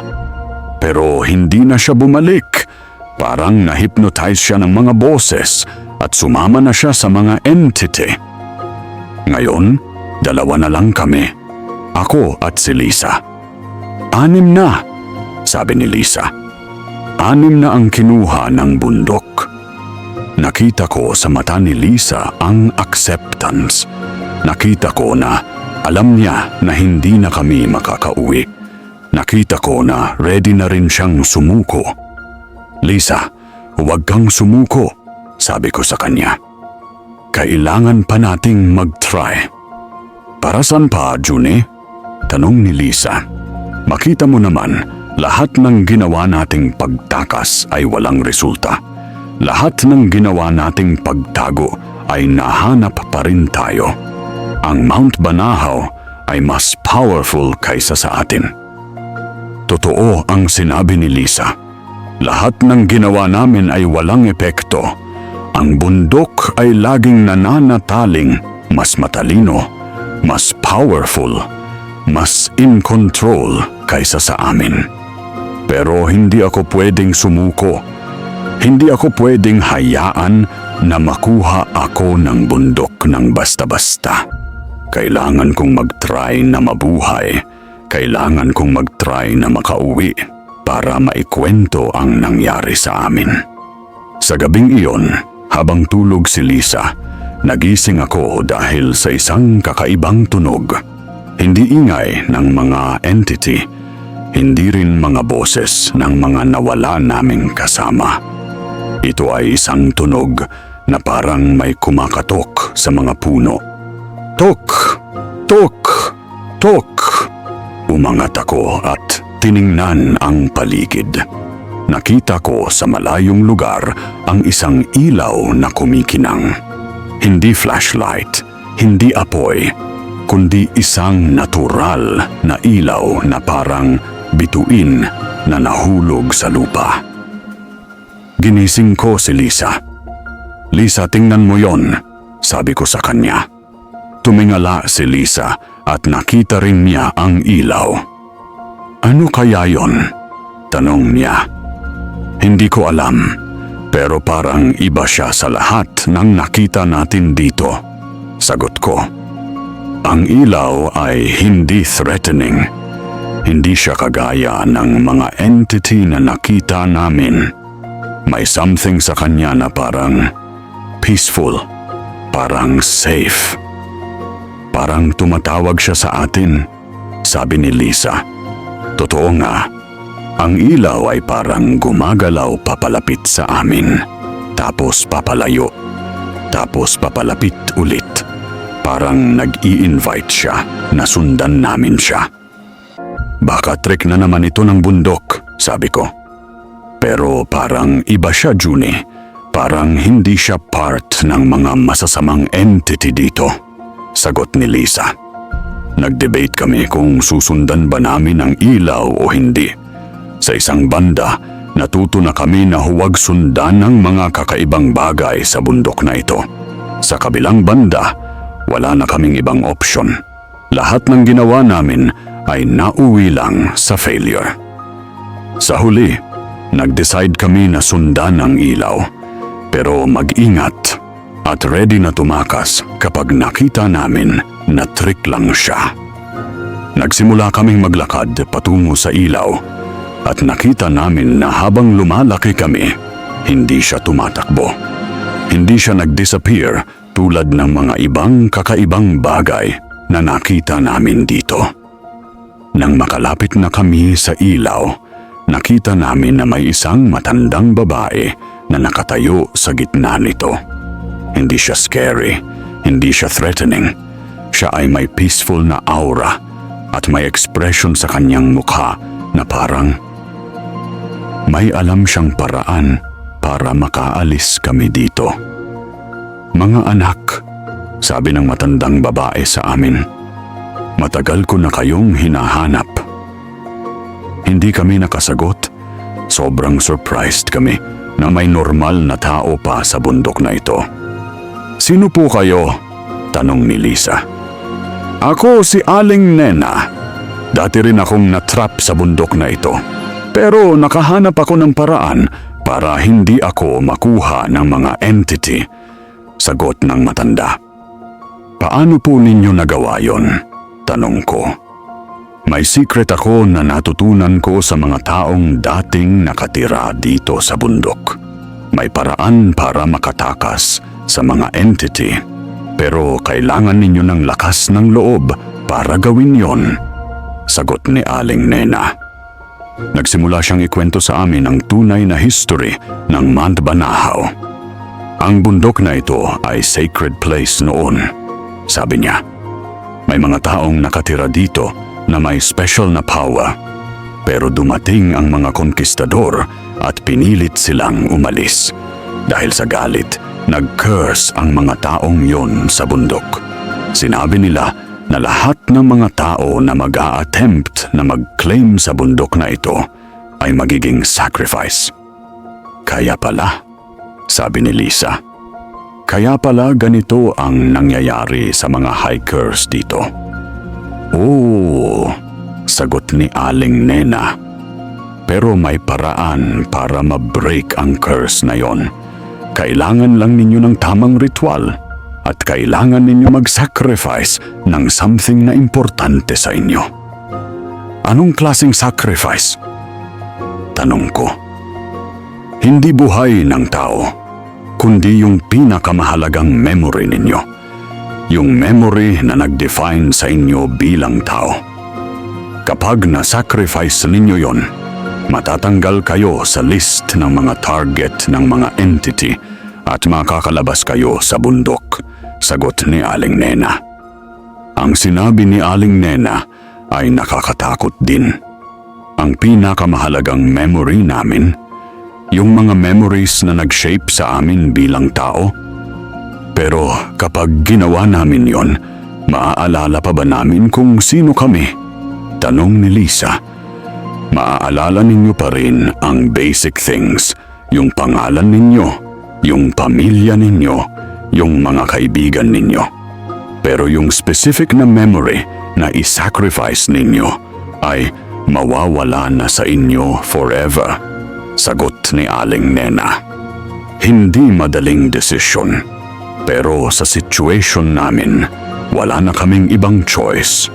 Pero hindi na siya bumalik. Parang na-hypnotize siya ng mga boses at sumama na siya sa mga entity. Ngayon, 2 na lang kami. Ako at si Lisa. 6 na, sabi ni Lisa. 6 na ang kinuha ng bundok. Nakita ko sa mata ni Lisa ang acceptance. Nakita ko na alam niya na hindi na kami makakauwi. Nakita ko na ready na rin siyang sumuko. Lisa, huwag kang sumuko, sabi ko sa kanya. Kailangan pa nating mag-try. Para saan pa, Junie? Tanong ni Lisa. Makita mo naman, lahat ng ginawa nating pagtakas ay walang resulta. Lahat ng ginawa nating pagtago ay nahanap pa rin tayo. Ang Mount Banahaw ay mas powerful kaysa sa atin. Totoo ang sinabi ni Lisa. Lahat ng ginawa namin ay walang epekto. Ang bundok ay laging nananataling mas matalino, mas powerful, mas in control kaysa sa amin. Pero hindi ako pwedeng sumuko. Hindi ako pwedeng hayaan na makuha ako ng bundok ng basta-basta. Kailangan kong mag-try na mabuhay. Kailangan kong mag-try na makauwi para maikwento ang nangyari sa amin. Sa gabing iyon, habang tulog si Lisa, nagising ako dahil sa isang kakaibang tunog. Hindi ingay ng mga entity, hindi rin mga boses ng mga nawala naming kasama. Ito ay isang tunog na parang may kumakatok sa mga puno. Tok! Tok! Tok! Umangat ako at tiningnan ang paligid. Nakita ko sa malayong lugar ang isang ilaw na kumikinang. Hindi flashlight, hindi apoy, kundi isang natural na ilaw na parang bituin na nahulog sa lupa. Ginising ko si Lisa. Lisa, tingnan mo yon, sabi ko sa kanya. Tumingala si Lisa at nakita rin niya ang ilaw. Ano kaya yon? Tanong niya. Hindi ko alam, pero parang iba siya sa lahat ng nakita natin dito. Sagot ko. Ang ilaw ay hindi threatening. Hindi siya kagaya ng mga entity na nakita namin. May something sa kanya na parang peaceful, parang safe. Parang tumatawag siya sa atin, sabi ni Lisa. Totoo nga, ang ilaw ay parang gumagalaw papalapit sa amin. Tapos papalayo. Tapos papalapit ulit. Parang nag-i-invite siya na sundan namin siya. Baka trick na naman ito ng bundok, sabi ko. Pero parang iba siya, Junie. Parang hindi siya part ng mga masasamang entity dito. Sagot ni Lisa. Nag-debate kami kung susundan ba namin ang ilaw o hindi. Sa isang banda, natuto na kami na huwag sundan ng mga kakaibang bagay sa bundok na ito. Sa kabilang banda, wala na kaming ibang opsyon. Lahat ng ginawa namin ay nauwi lang sa failure. Sa huli, nag-decide kami na sundan ang ilaw. Pero mag-ingat at ready na tumakas kapag nakita namin na trick lang siya. Nagsimula kaming maglakad patungo sa ilaw. At nakita namin na habang lumalaki kami, hindi siya tumatakbo. Hindi siya nag-disappear tulad ng mga ibang kakaibang bagay na nakita namin dito. Nang makalapit na kami sa ilaw, nakita namin na may isang matandang babae na nakatayo sa gitna nito. Hindi siya scary, hindi siya threatening. Siya ay may peaceful na aura at may expression sa kanyang mukha na parang may alam siyang paraan para makaalis kami dito. Mga anak, sabi ng matandang babae sa amin, matagal ko na kayong hinahanap. Hindi kami nakasagot. Sobrang surprised kami na may normal na tao pa sa bundok na ito. Sino po kayo? Tanong ni Lisa. Ako si Aling Nena. Dati rin akong natrap sa bundok na ito. Pero nakahanap ako ng paraan para hindi ako makuha ng mga entity. Sagot ng matanda. Paano po ninyo nagawa yon? Tanong ko. May secret ako na natutunan ko sa mga taong dating nakatira dito sa bundok. May paraan para makatakas sa mga entity. Pero kailangan ninyo ng lakas ng loob para gawin yon. Sagot ni Aling Nena. Nagsimula siyang ikwento sa amin ang tunay na history ng Mount Banahaw. Ang bundok na ito ay sacred place noon, sabi niya. May mga taong nakatira dito na may special na power. Pero dumating ang mga konkistador at pinilit silang umalis. Dahil sa galit, nag-curse ang mga taong yon sa bundok. Sinabi nila na lahat ng mga tao na mag-a-attempt na mag-claim sa bundok na ito ay magiging sacrifice. Kaya pala, sabi ni Lisa. Kaya pala ganito ang nangyayari sa mga hikers dito. Oo, sagot ni Aling Nena. Pero may paraan para ma-break ang curse na yon. Kailangan lang ninyo ng tamang ritual at kailangan ninyo mag-sacrifice ng something na importante sa inyo. Anong klaseng sacrifice? Tanong ko. Hindi buhay ng tao, kundi yung pinakamahalagang memory ninyo. Yung memory na nag-define sa inyo bilang tao. Kapag na-sacrifice ninyo yon, matatanggal kayo sa list ng mga target ng mga entity at makakalabas kayo sa bundok, sagot ni Aling Nena. Ang sinabi ni Aling Nena ay nakakatakot din. Ang pinakamahalagang memory namin, yung mga memories na nag-shape sa amin bilang tao. Pero kapag ginawa namin yon, maaalala pa ba namin kung sino kami? Tanong ni Lisa. Maaalala ninyo pa rin ang basic things, yung pangalan ninyo, yung pamilya ninyo, yung mga kaibigan ninyo. Pero yung specific na memory na i-sacrifice ninyo ay mawawala na sa inyo forever, sagot ni Aling Nena. Hindi madaling desisyon, pero sa situation namin, wala na kaming ibang choice.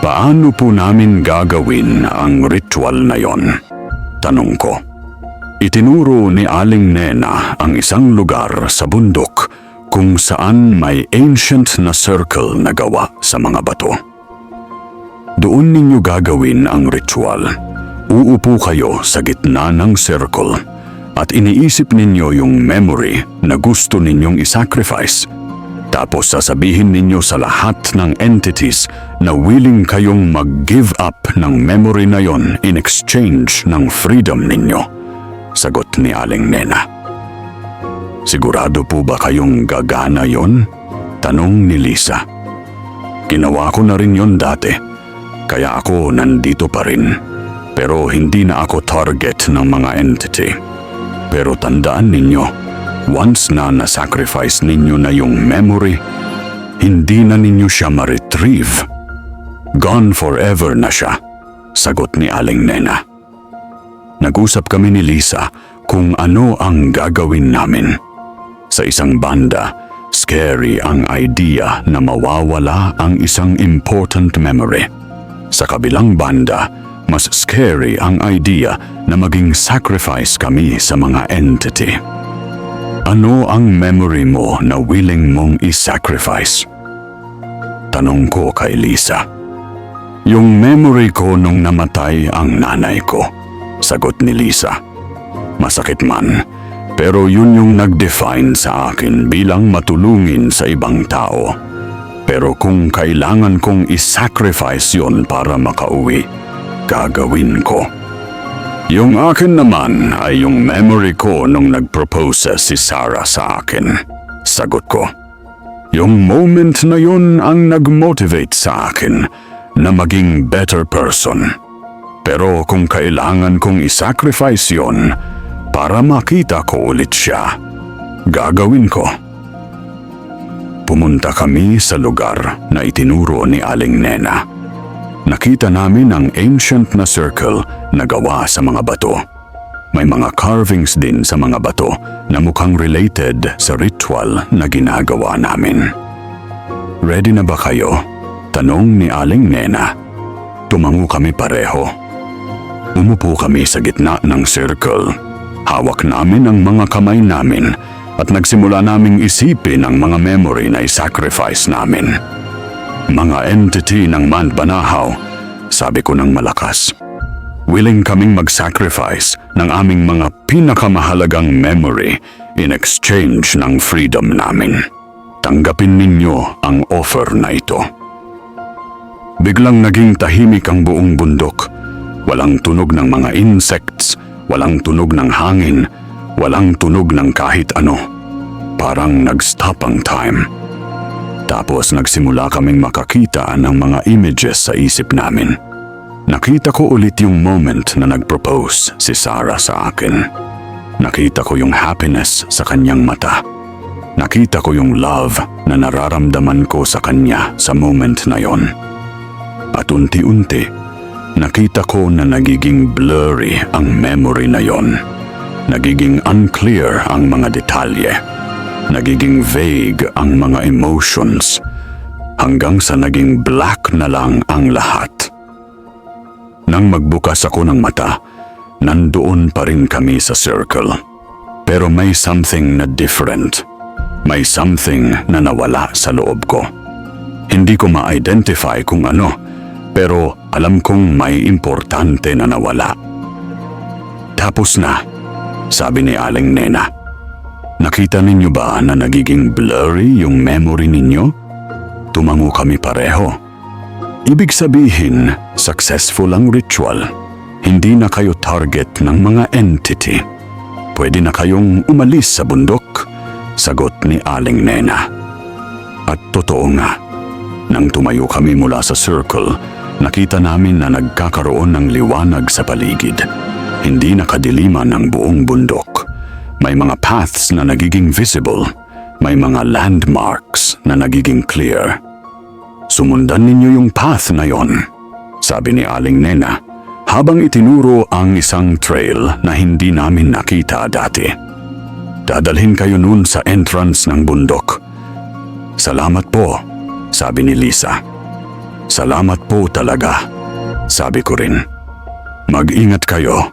Paano po namin gagawin ang ritual na yon? Tanong ko. Itinuro ni Aling Nena ang isang lugar sa bundok kung saan may ancient na circle na gawa sa mga bato. Doon ninyo gagawin ang ritual. Uupo kayo sa gitna ng circle at iniisip ninyo yung memory na gusto ninyong isacrifice. Tapos sasabihin ninyo sa lahat ng entities na willing kayong mag-give up ng memory na yon in exchange ng freedom ninyo, sagot ni Aling Nena. Sigurado po ba kayong gagana yon? Tanong ni Lisa. Ginawa ko na rin yon dati. Kaya ako nandito pa rin, pero hindi na ako target ng mga entity. Pero tandaan ninyo, once na nasacrifice ninyo na yung memory, hindi na ninyo siya ma-retrieve. Gone forever na siya, sagot ni Aling Nena. Nag-usap kami ni Lisa kung ano ang gagawin namin. Sa isang banda, scary ang idea na mawawala ang isang important memory. Sa kabilang banda, mas scary ang idea na maging sacrifice kami sa mga entity. Ano ang memory mo na willing mong i-sacrifice? Tanong ko kay Lisa. Yung memory ko nung namatay ang nanay ko, sagot ni Lisa. Masakit man, pero yun yung nag-define sa akin bilang matulungin sa ibang tao. Pero kung kailangan kong i-sacrifice yon para makauwi, gagawin ko. Yung akin naman ay yung memory ko nung nag-propose si Sarah sa akin, sagot ko. Yung moment na yun ang nag-motivate sa akin na maging better person. Pero kung kailangan kong i-sacrifice yon para makita ko ulit siya, gagawin ko. Pumunta kami sa lugar na itinuro ni Aling Nena. Nakita namin ang ancient na circle na gawa sa mga bato. May mga carvings din sa mga bato na mukhang related sa ritual na ginagawa namin. Ready na ba kayo? Tanong ni Aling Nena. Tumango kami pareho. Umupo kami sa gitna ng circle. Hawak namin ang mga kamay namin at nagsimula naming isipin ang mga memory na i-sacrifice namin. Mga entity ng Mandbanahaw, sabi ko ng malakas. Willing kaming mag-sacrifice ng aming mga pinakamahalagang memory in exchange ng freedom namin. Tanggapin ninyo ang offer na ito. Biglang naging tahimik ang buong bundok. Walang tunog ng mga insects, walang tunog ng hangin, walang tunog ng kahit ano. Parang nag-stop ang time. Tapos nagsimula kaming makakita ng mga images sa isip namin. Nakita ko ulit yung moment na nag-propose si Sarah sa akin. Nakita ko yung happiness sa kanyang mata. Nakita ko yung love na nararamdaman ko sa kanya sa moment na yon. At unti-unti, nakita ko na nagiging blurry ang memory na yon. Nagiging unclear ang mga detalye. Nagiging vague ang mga emotions. Hanggang sa naging black na lang ang lahat. Nang magbukas ako ng mata, nandoon pa rin kami sa circle. Pero may something na different. May something na nawala sa loob ko. Hindi ko ma-identify kung ano, pero alam kong may importante na nawala. Tapos na, sabi ni Aling Nena. Nakita ninyo ba na nagiging blurry yung memory ninyo? Tumango kami pareho. Ibig sabihin, successful ang ritual. Hindi na kayo target ng mga entity. Pwede na kayong umalis sa bundok, sagot ni Aling Nena. At totoo nga, nang tumayo kami mula sa circle, nakita namin na nagkakaroon ng liwanag sa paligid. Hindi nakadiliman ang buong bundok. May mga paths na nagiging visible. May mga landmarks na nagiging clear. Sumundan ninyo yung path na yon, sabi ni Aling Nena, habang itinuro ang isang trail na hindi namin nakita dati. Dadalhin kayo nun sa entrance ng bundok. Salamat po, sabi ni Lisa. Salamat po talaga, sabi ko rin. Mag-ingat kayo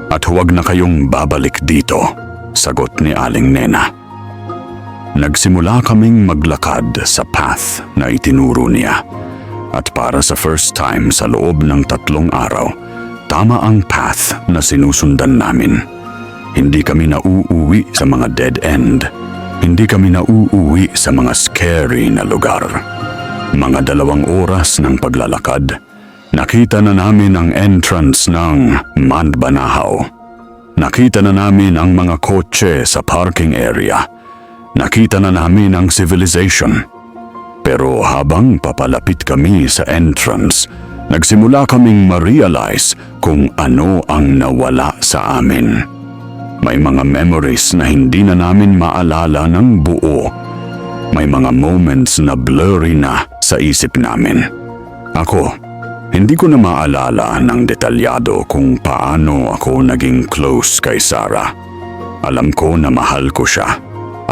at huwag na kayong babalik dito, sagot ni Aling Nena. Nagsimula kaming maglakad sa path na itinuro niya. At para sa first time sa loob ng 3 araw, tama ang path na sinusundan namin. Hindi kami nauuwi sa mga dead end. Hindi kami nauuwi sa mga scary na lugar. Mga 2 oras ng paglalakad, nakita na namin ang entrance ng Mount Banahaw. Nakita na namin ang mga kotse sa parking area. Nakita na namin ang civilization. Pero habang papalapit kami sa entrance, nagsimula kaming ma-realize kung ano ang nawala sa amin. May mga memories na hindi na namin maalala ng buo. May mga moments na blurry na sa isip namin. Ako, hindi ko na maalala ng detalyado kung paano ako naging close kay Sarah. Alam ko na mahal ko siya.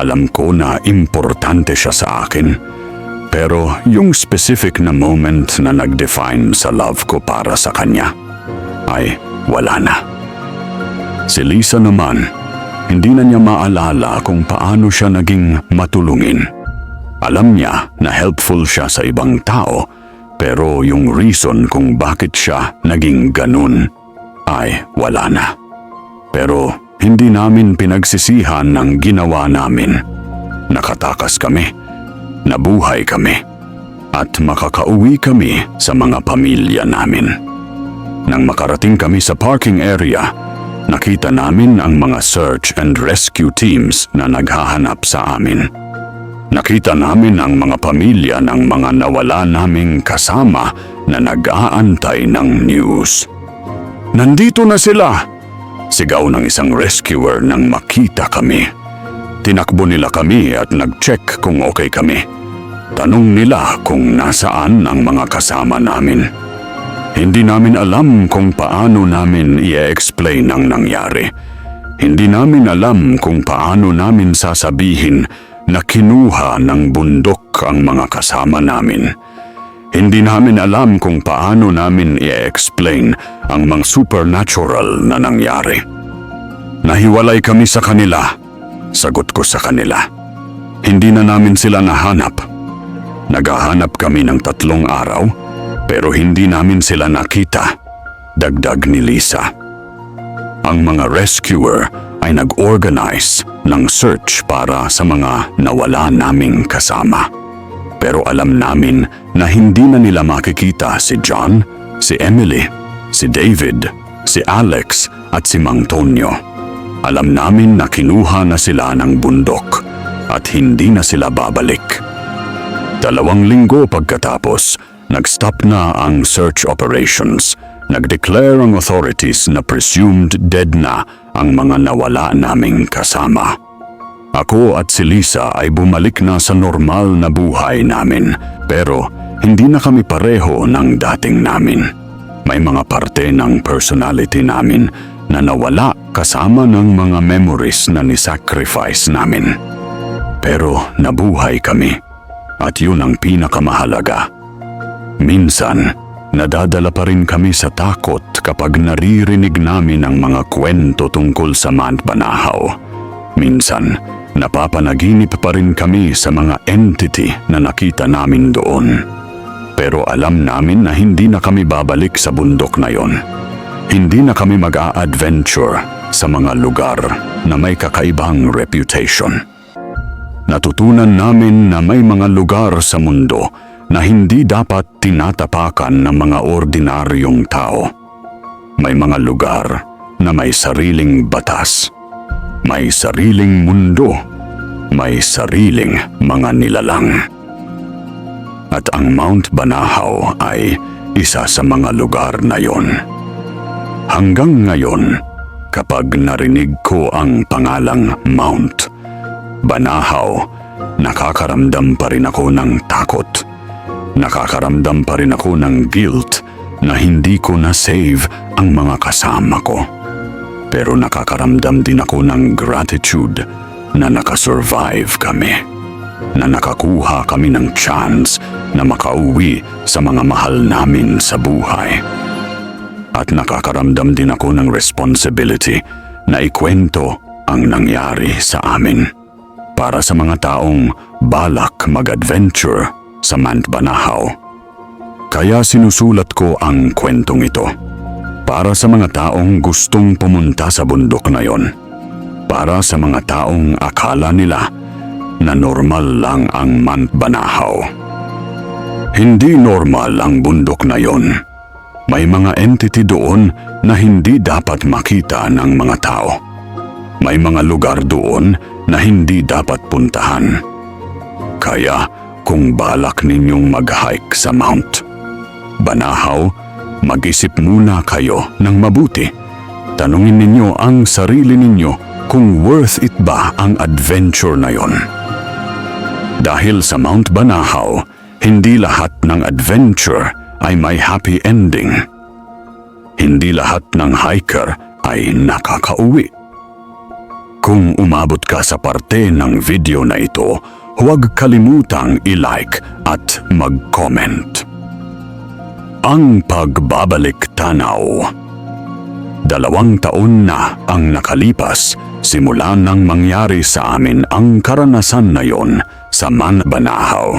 Alam ko na importante siya sa akin. Pero yung specific na moment na nag-define sa love ko para sa kanya, ay wala na. Si Lisa naman, hindi na niya maalala kung paano siya naging matulungin. Alam niya na helpful siya sa ibang tao, pero yung reason kung bakit siya naging ganun ay wala na. Pero hindi namin pinagsisihan ng ginawa namin. Nakatakas kami, nabuhay kami, at makakauwi kami sa mga pamilya namin. Nang makarating kami sa parking area, nakita namin ang mga search and rescue teams na naghahanap sa amin. Nakita namin ang mga pamilya ng mga nawala naming kasama na nag-aantay ng news. Nandito na sila! Sigaw ng isang rescuer nang makita kami. Tinakbo nila kami at nag-check kung okay kami. Tanong nila kung nasaan ang mga kasama namin. Hindi namin alam kung paano namin i-explain ang nangyari. Hindi namin alam kung paano namin sasabihin na kinuha ng bundok ang mga kasama namin. Hindi namin alam kung paano namin i-explain ang mga supernatural na nangyari. Nahiwalay kami sa kanila. Sagot ko sa kanila. Hindi na namin sila nahanap. Naghahanap kami ng 3 araw, pero hindi namin sila nakita. Dagdag ni Lisa. Ang mga rescuer ay nag-organize ng search para sa mga nawala naming kasama. Pero alam namin na hindi na nila makikita si John, si Emily, si David, si Alex at si Mang Tonyo. Alam namin na kinuha na sila ng bundok at hindi na sila babalik. 2 linggo pagkatapos, nag-stop na ang search operations. Nag-declare ang authorities na presumed dead na ang mga nawala naming kasama. Ako at si Lisa ay bumalik na sa normal na buhay namin, pero hindi na kami pareho ng dating namin. May mga parte ng personality namin na nawala kasama ng mga memories na nisacrifice namin. Pero nabuhay kami, at yun ang pinakamahalaga. Minsan, nadadala pa rin kami sa takot kapag naririnig namin ang mga kwento tungkol sa Mount Banahaw. Minsan, napapanaginip pa rin kami sa mga entity na nakita namin doon. Pero alam namin na hindi na kami babalik sa bundok na yon. Hindi na kami mag-a-adventure sa mga lugar na may kakaibang reputation. Natutunan namin na may mga lugar sa mundo na hindi dapat tinatapakan ng mga ordinaryong tao. May mga lugar na may sariling batas, may sariling mundo, may sariling mga nilalang. At ang Mount Banahaw ay isa sa mga lugar na yon. Hanggang ngayon, kapag narinig ko ang pangalang Mount Banahaw, nakakaramdam pa rin ako ng takot. Nakakaramdam pa rin ako ng guilt na hindi ko na-save ang mga kasama ko. Pero nakakaramdam din ako ng gratitude na nakasurvive kami. Na nakakuha kami ng chance na makauwi sa mga mahal namin sa buhay. At nakakaramdam din ako ng responsibility na ikwento ang nangyari sa amin para sa mga taong balak mag-adventure sa Mount Banahaw. Kaya sinusulat ko ang kwentong ito para sa mga taong gustong pumunta sa bundok na yon. Para sa mga taong akala nila na normal lang ang Mount Banahaw. Hindi normal ang bundok na yon. May mga entity doon na hindi dapat makita ng mga tao. May mga lugar doon na hindi dapat puntahan. Kaya kung balak ninyong mag-hike sa Mount Banahaw, mag-isip muna kayo ng mabuti. Tanungin ninyo ang sarili ninyo kung worth it ba ang adventure na yon. Dahil sa Mount Banahaw, hindi lahat ng adventure ay may happy ending. Hindi lahat ng hiker ay nakakauwi. Kung umabot ka sa parte ng video na ito, huwag kalimutang i-like at mag-comment. Ang pagbabalik tanaw. 2 taon na ang nakalipas simula nang mangyari sa amin ang karanasan na yon sa Mount Banahaw.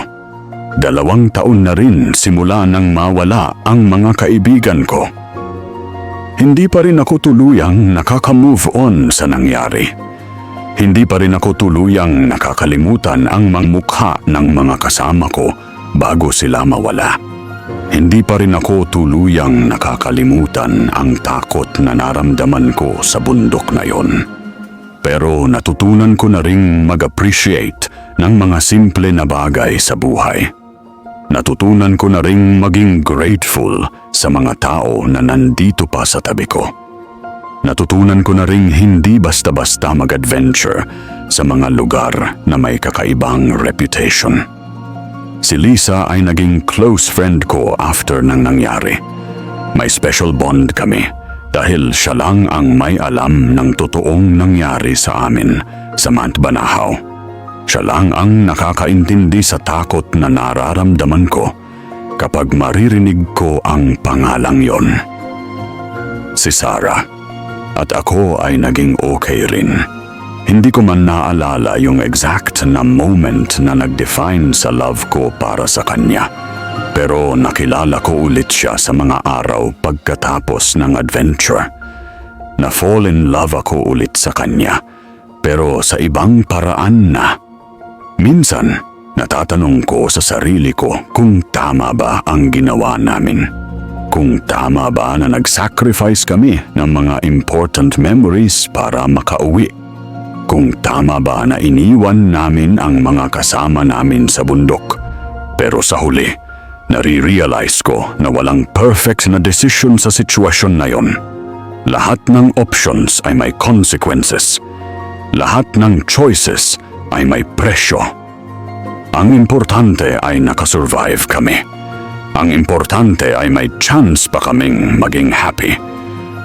2 taon na rin simula nang mawala ang mga kaibigan ko. Hindi pa rin ako tuluyang nakaka-move on sa nangyari. Hindi pa rin ako tuluyang nakakalimutan ang mga mukha ng mga kasama ko bago sila mawala. Hindi pa rin ako tuluyang nakakalimutan ang takot na naramdaman ko sa bundok na yon. Pero natutunan ko na ring mag-appreciate ng mga simple na bagay sa buhay. Natutunan ko na ring maging grateful sa mga tao na nandito pa sa tabi ko. Natutunan ko na ring hindi basta-basta mag-adventure sa mga lugar na may kakaibang reputation. Si Lisa ay naging close friend ko after nang nangyari. May special bond kami dahil siya lang ang may alam ng totoong nangyari sa amin sa Mount Banahaw. Siya lang ang nakakaintindi sa takot na nararamdaman ko kapag maririnig ko ang pangalang yon. Si Sarah. At ako ay naging okay rin. Hindi ko man naalala yung exact na moment na nag-define sa love ko para sa kanya. Pero nakilala ko ulit siya sa mga araw pagkatapos ng adventure. Na-fall in love ako ulit sa kanya, pero sa ibang paraan na. Minsan, natatanong ko sa sarili ko kung tama ba ang ginawa namin. Kung tama ba na nag-sacrifice kami ng mga important memories para makauwi. Kung tama ba na iniwan namin ang mga kasama namin sa bundok. Pero sa huli, nare-realize ko na walang perfect na decision sa sitwasyon na yon. Lahat ng options ay may consequences. Lahat ng choices ay may presyo. Ang importante ay nakasurvive kami. Ang importante ay may chance pa kaming maging happy.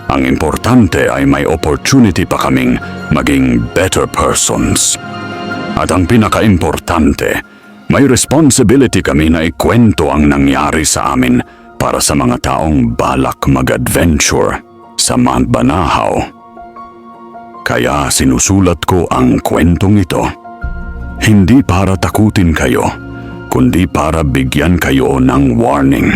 Ang importante ay may opportunity pa kaming maging better persons. At ang pinaka-importante, may responsibility kami na ikwento ang nangyari sa amin para sa mga taong balak mag-adventure sa Mount Banahaw. Kaya sinusulat ko ang kwentong ito. Hindi para takutin kayo, kundi para bigyan kayo ng warning.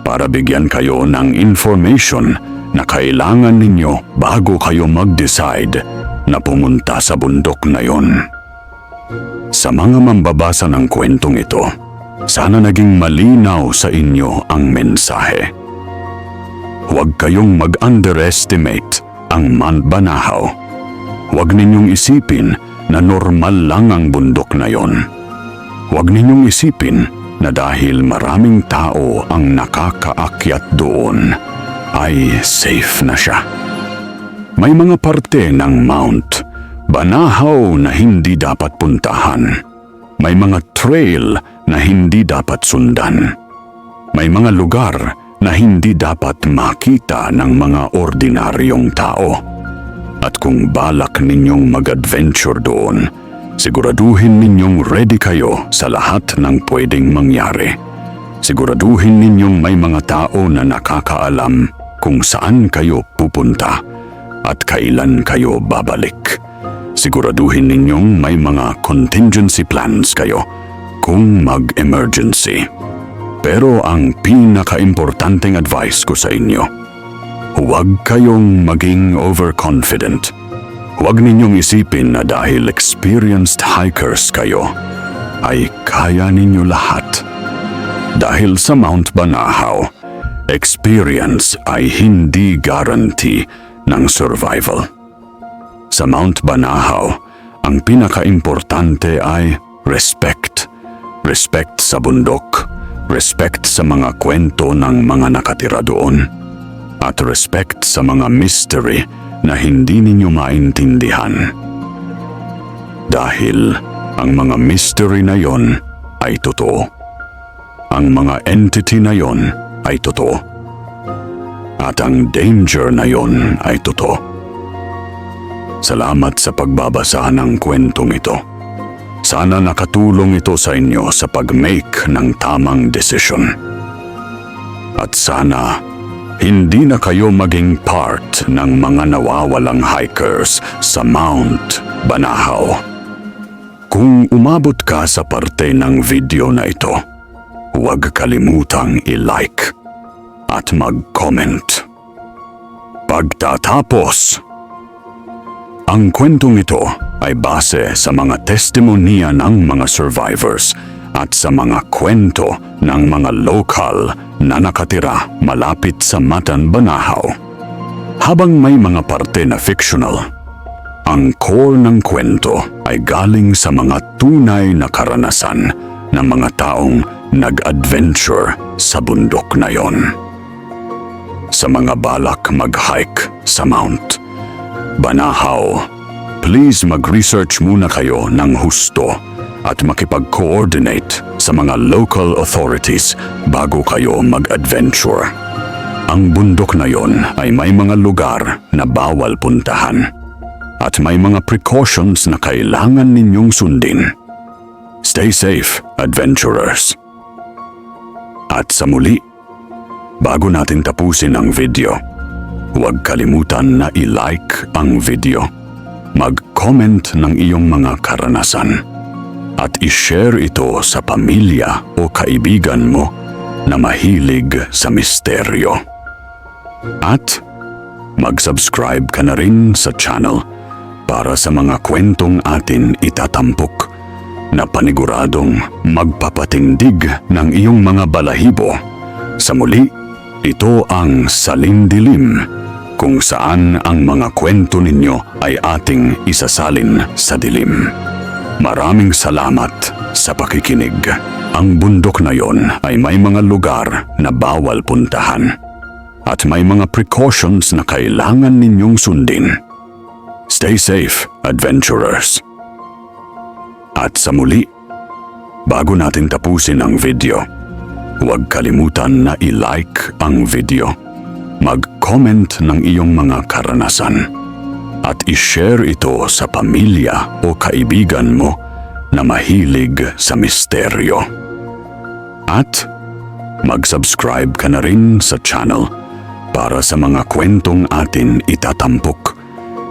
Para bigyan kayo ng information na kailangan ninyo bago kayo mag-decide na pumunta sa bundok na yon. Sa mga mambabasa ng kwentong ito, sana naging malinaw sa inyo ang mensahe. Huwag kayong mag-underestimate ang Mount Banahaw. Huwag ninyong isipin na normal lang ang bundok na yon. Huwag ninyong isipin na dahil maraming tao ang nakakaakyat doon, ay safe na siya. May mga parte ng Mount Banahaw na hindi dapat puntahan. May mga trail na hindi dapat sundan. May mga lugar na hindi dapat makita ng mga ordinaryong tao. At kung balak ninyong mag-adventure doon, siguraduhin ninyong ready kayo sa lahat ng pwedeng mangyari. Siguraduhin ninyong may mga tao na nakakaalam kung saan kayo pupunta at kailan kayo babalik. Siguraduhin ninyong may mga contingency plans kayo kung mag-emergency. Pero ang pinaka-importanting advice ko sa inyo, huwag kayong maging overconfident. Huwag ninyong isipin na dahil experienced hikers kayo, ay kaya ninyo lahat. Dahil sa Mount Banahaw, experience ay hindi guarantee ng survival. Sa Mount Banahaw, ang pinaka-importante ay respect. Respect sa bundok, respect sa mga kwento ng mga nakatira doon, at respect sa mga mystery na hindi ninyo maintindihan. Dahil ang mga mystery na yon ay totoo. Ang mga entity na yon ay totoo. At ang danger na yon ay totoo. Salamat sa pagbabasa ng kwentong ito. Sana nakatulong ito sa inyo sa pag-make ng tamang desisyon. At sana hindi na kayo maging part ng mga nawawalang hikers sa Mount Banahaw. Kung umabot ka sa parte ng video na ito, huwag kalimutang i-like at mag-comment. Pagtatapos, ang kwentong ito ay base sa mga testimonya ng mga survivors at sa mga kwento ng mga lokal na nakatira malapit sa Matan Banahaw. Habang may mga parte na fictional, ang core ng kwento ay galing sa mga tunay na karanasan ng mga taong nag-adventure sa bundok na yon. Sa mga balak mag-hike sa Mount Banahaw, please mag-research muna kayo ng husto at makipag-coordinate sa mga local authorities bago kayo mag-adventure. Ang bundok na yon ay may mga lugar na bawal puntahan at may mga precautions na kailangan ninyong sundin. Stay safe, adventurers. At sa muli, bago natin tapusin ang video, huwag kalimutan na i-like ang video, mag-comment ng iyong mga karanasan, at i-share ito sa pamilya o kaibigan mo na mahilig sa misteryo. At mag-subscribe ka na rin sa channel para sa mga kwentong atin itatampok na paniguradong magpapatindig ng iyong mga balahibo. Sa muli, ito ang Salindilim, kung saan ang mga kwento ninyo ay ating isasalin sa dilim. Maraming salamat sa pakikinig. Ang bundok na yon ay may mga lugar na bawal puntahan at may mga precautions na kailangan ninyong sundin. Stay safe, adventurers. At sa muli, bago natin tapusin ang video, huwag kalimutan na i-like ang video, mag-comment ng iyong mga karanasan, at i-share ito sa pamilya o kaibigan mo na mahilig sa misteryo. At mag-subscribe ka na rin sa channel para sa mga kwentong atin itatampok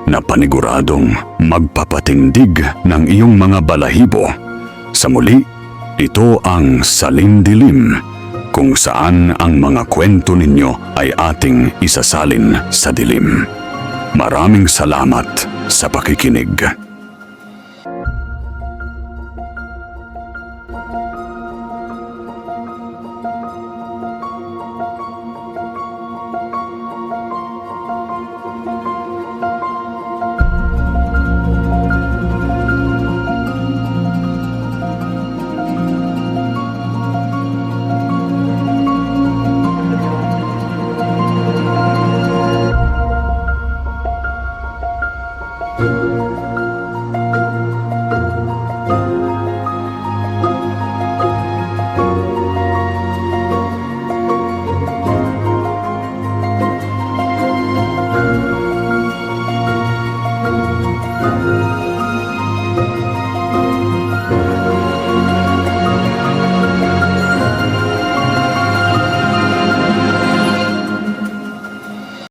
na paniguradong magpapatindig ng iyong mga balahibo. Sa muli, ito ang Salindilim, kung saan ang mga kwento ninyo ay ating isasalin sa dilim. Maraming salamat sa pakikinig.